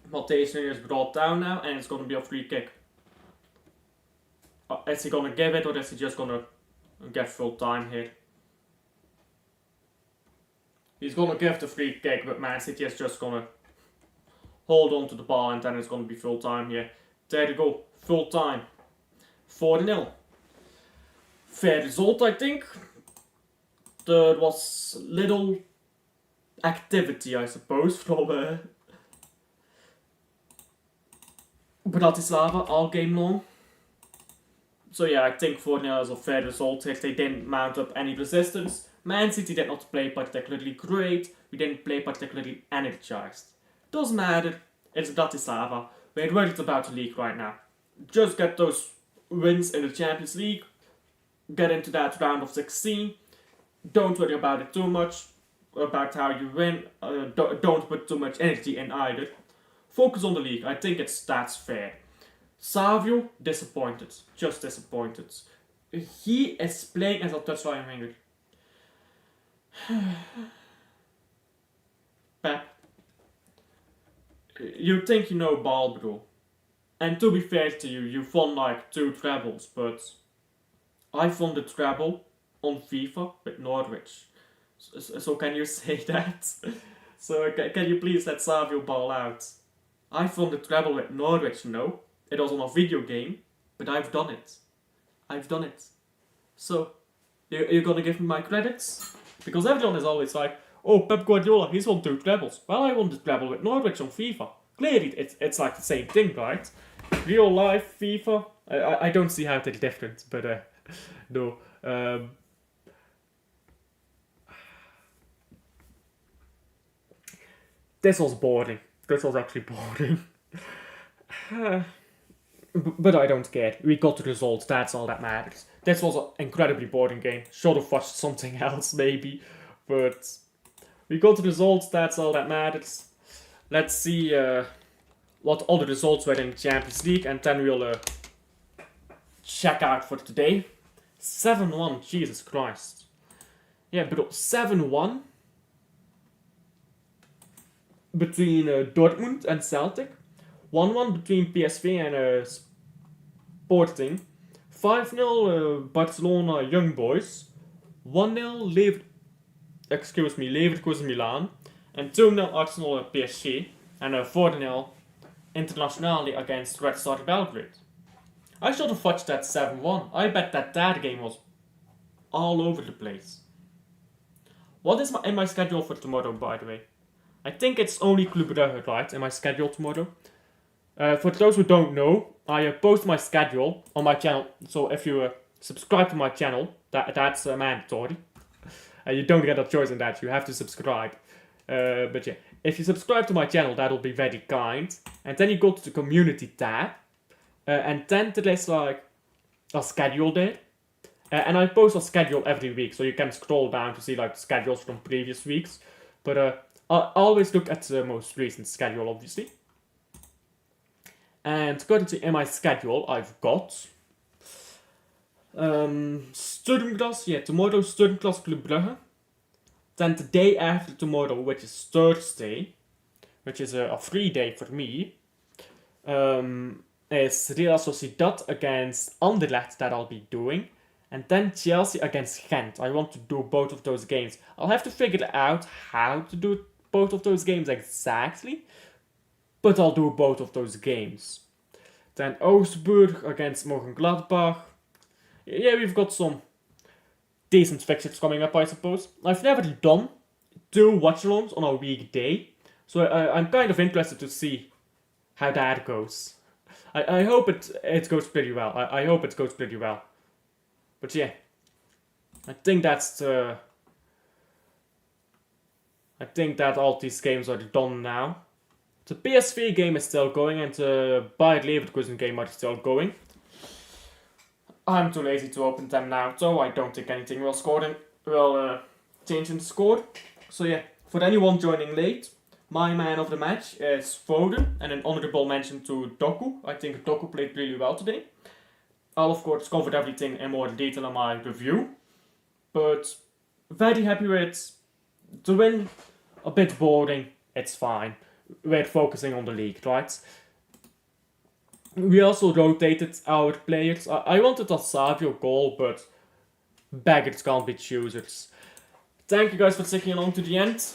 Matthijs Nunes is brought down now and it's going to be a free kick. Is he going to give it or is he just going to get full time here? He's going to give the free kick, but Man City is just going to hold on to the ball and then it's going to be full time here. There you go, full time. 4-0. Fair result, I think. There was little activity, I suppose, from Bratislava all game long. So yeah, I think 4-0 is a fair result if they didn't mount up any resistance. Man City did not play particularly great. We didn't play particularly energized. Doesn't matter. It's Bratislava. We're worried about the league right now. Just get those wins in the Champions League. Get into that round of 16. don't worry about it too much, about how you win. Don't put too much energy in either. Focus on the league. I think that's fair. Savio, disappointed. Just disappointed. He is playing as a touchline winger. Pep, you think you know ball, bro. And to be fair to you, you've won like 2 trebles, but I've won the treble on FIFA with Norwich. So can you say that? So can you please let Savio ball out? I've won the treble with Norwich, no. It was on a video game, but I've done it. I've done it. So, you're gonna give me my credits? Because everyone is always like, oh, Pep Guardiola, he's won 2 trebles. Well, I won the treble with Norwich on FIFA. Clearly, it's like the same thing, right? Real life, FIFA, I don't see how they're different, but no. This was boring. This was actually boring. But I don't care. We got the results, that's all that matters. This was an incredibly boring game. Should have watched something else, maybe. But we got the results, that's all that matters. Let's see what all the results were in the Champions League, and then we'll check out for today. 7-1, Jesus Christ. Yeah, but 7-1 between Dortmund and Celtic. 1-1 between PSV and Sporting. 5-0 Barcelona Young Boys. 1-0 Leverkusen Milan. And 2-0 Arsenal PSG. And 4-0 Internationale against Red Star Belgrade. I should have watched that 7-1. I bet that game was all over the place. What is in my schedule for tomorrow, by the way? I think it's only Club Brugge, right, in my schedule tomorrow. For those who don't know, I post my schedule on my channel. So if you subscribe to my channel, that's mandatory. You don't get a choice in that, you have to subscribe. But yeah, if you subscribe to my channel, that'll be very kind. And then you go to the community tab. And then there is like a schedule there. And I post a schedule every week, so you can scroll down to see like the schedules from previous weeks. But I always look at the most recent schedule, obviously. And currently in my schedule, I've got Sturmgras, yeah, tomorrow Sturmgras Club Brugge. Then the day after tomorrow, which is Thursday, which is a free day for me, is Real Sociedad against Anderlecht that I'll be doing. And then Chelsea against Ghent. I want to do both of those games. I'll have to figure out how to do both of those games exactly, but I'll do both of those games. Then Augsburg against Mönchengladbach. Yeah, we've got some decent fixtures coming up, I suppose. I've never done 2 watchalongs on a weekday, so I'm kind of interested to see how that goes. I hope it goes pretty well. I hope it goes pretty well. But yeah, I think that's I think that all these games are done now. The PSV game is still going, and the Bayer Leverkusen game are still going. I'm too lazy to open them now, so I don't think anything will change in the score. So yeah, for anyone joining late, my man of the match is Foden, and an honorable mention to Doku. I think Doku played really well today. I'll of course cover everything in more detail in my review, but very happy with the win. A bit boring, it's fine. We're focusing on the league, right? We also rotated our players. I wanted a Savio goal, but beggars can't be choosers. Thank you guys for sticking along to the end.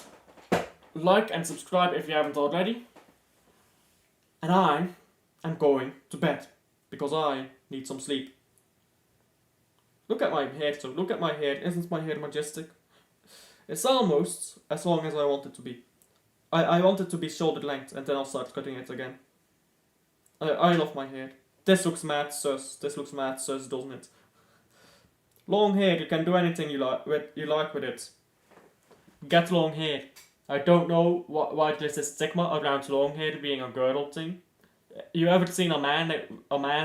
Like and subscribe if you haven't already. And I am going to bed, because I need some sleep. Look at my hair, so look at my hair. Isn't my hair majestic? It's almost as long as I want it to be. I want it to be shoulder length, and then I'll start cutting it again. I love my hair. This looks mad sus. This looks mad sus, doesn't it? Long hair, you can do anything you like with it. Get long hair. I don't know why there's a stigma around long hair being a girl thing. You ever seen a man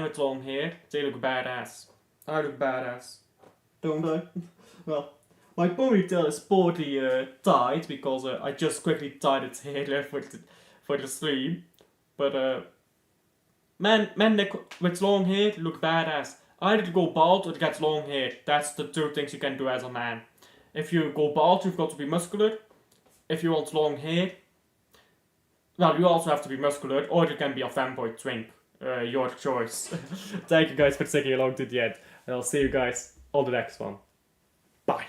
with long hair? They look badass. I look badass. Don't I? Well, My ponytail is poorly tied because I just quickly tied its hair for the stream. But men with long hair look badass. Either to go bald or to get long hair. That's the two things you can do as a man. If you go bald, you've got to be muscular. If you want long hair, well, you also have to be muscular, or you can be a femboy twink. Your choice. Thank you guys for sticking along to the end. And I'll see you guys on the next one. Bye.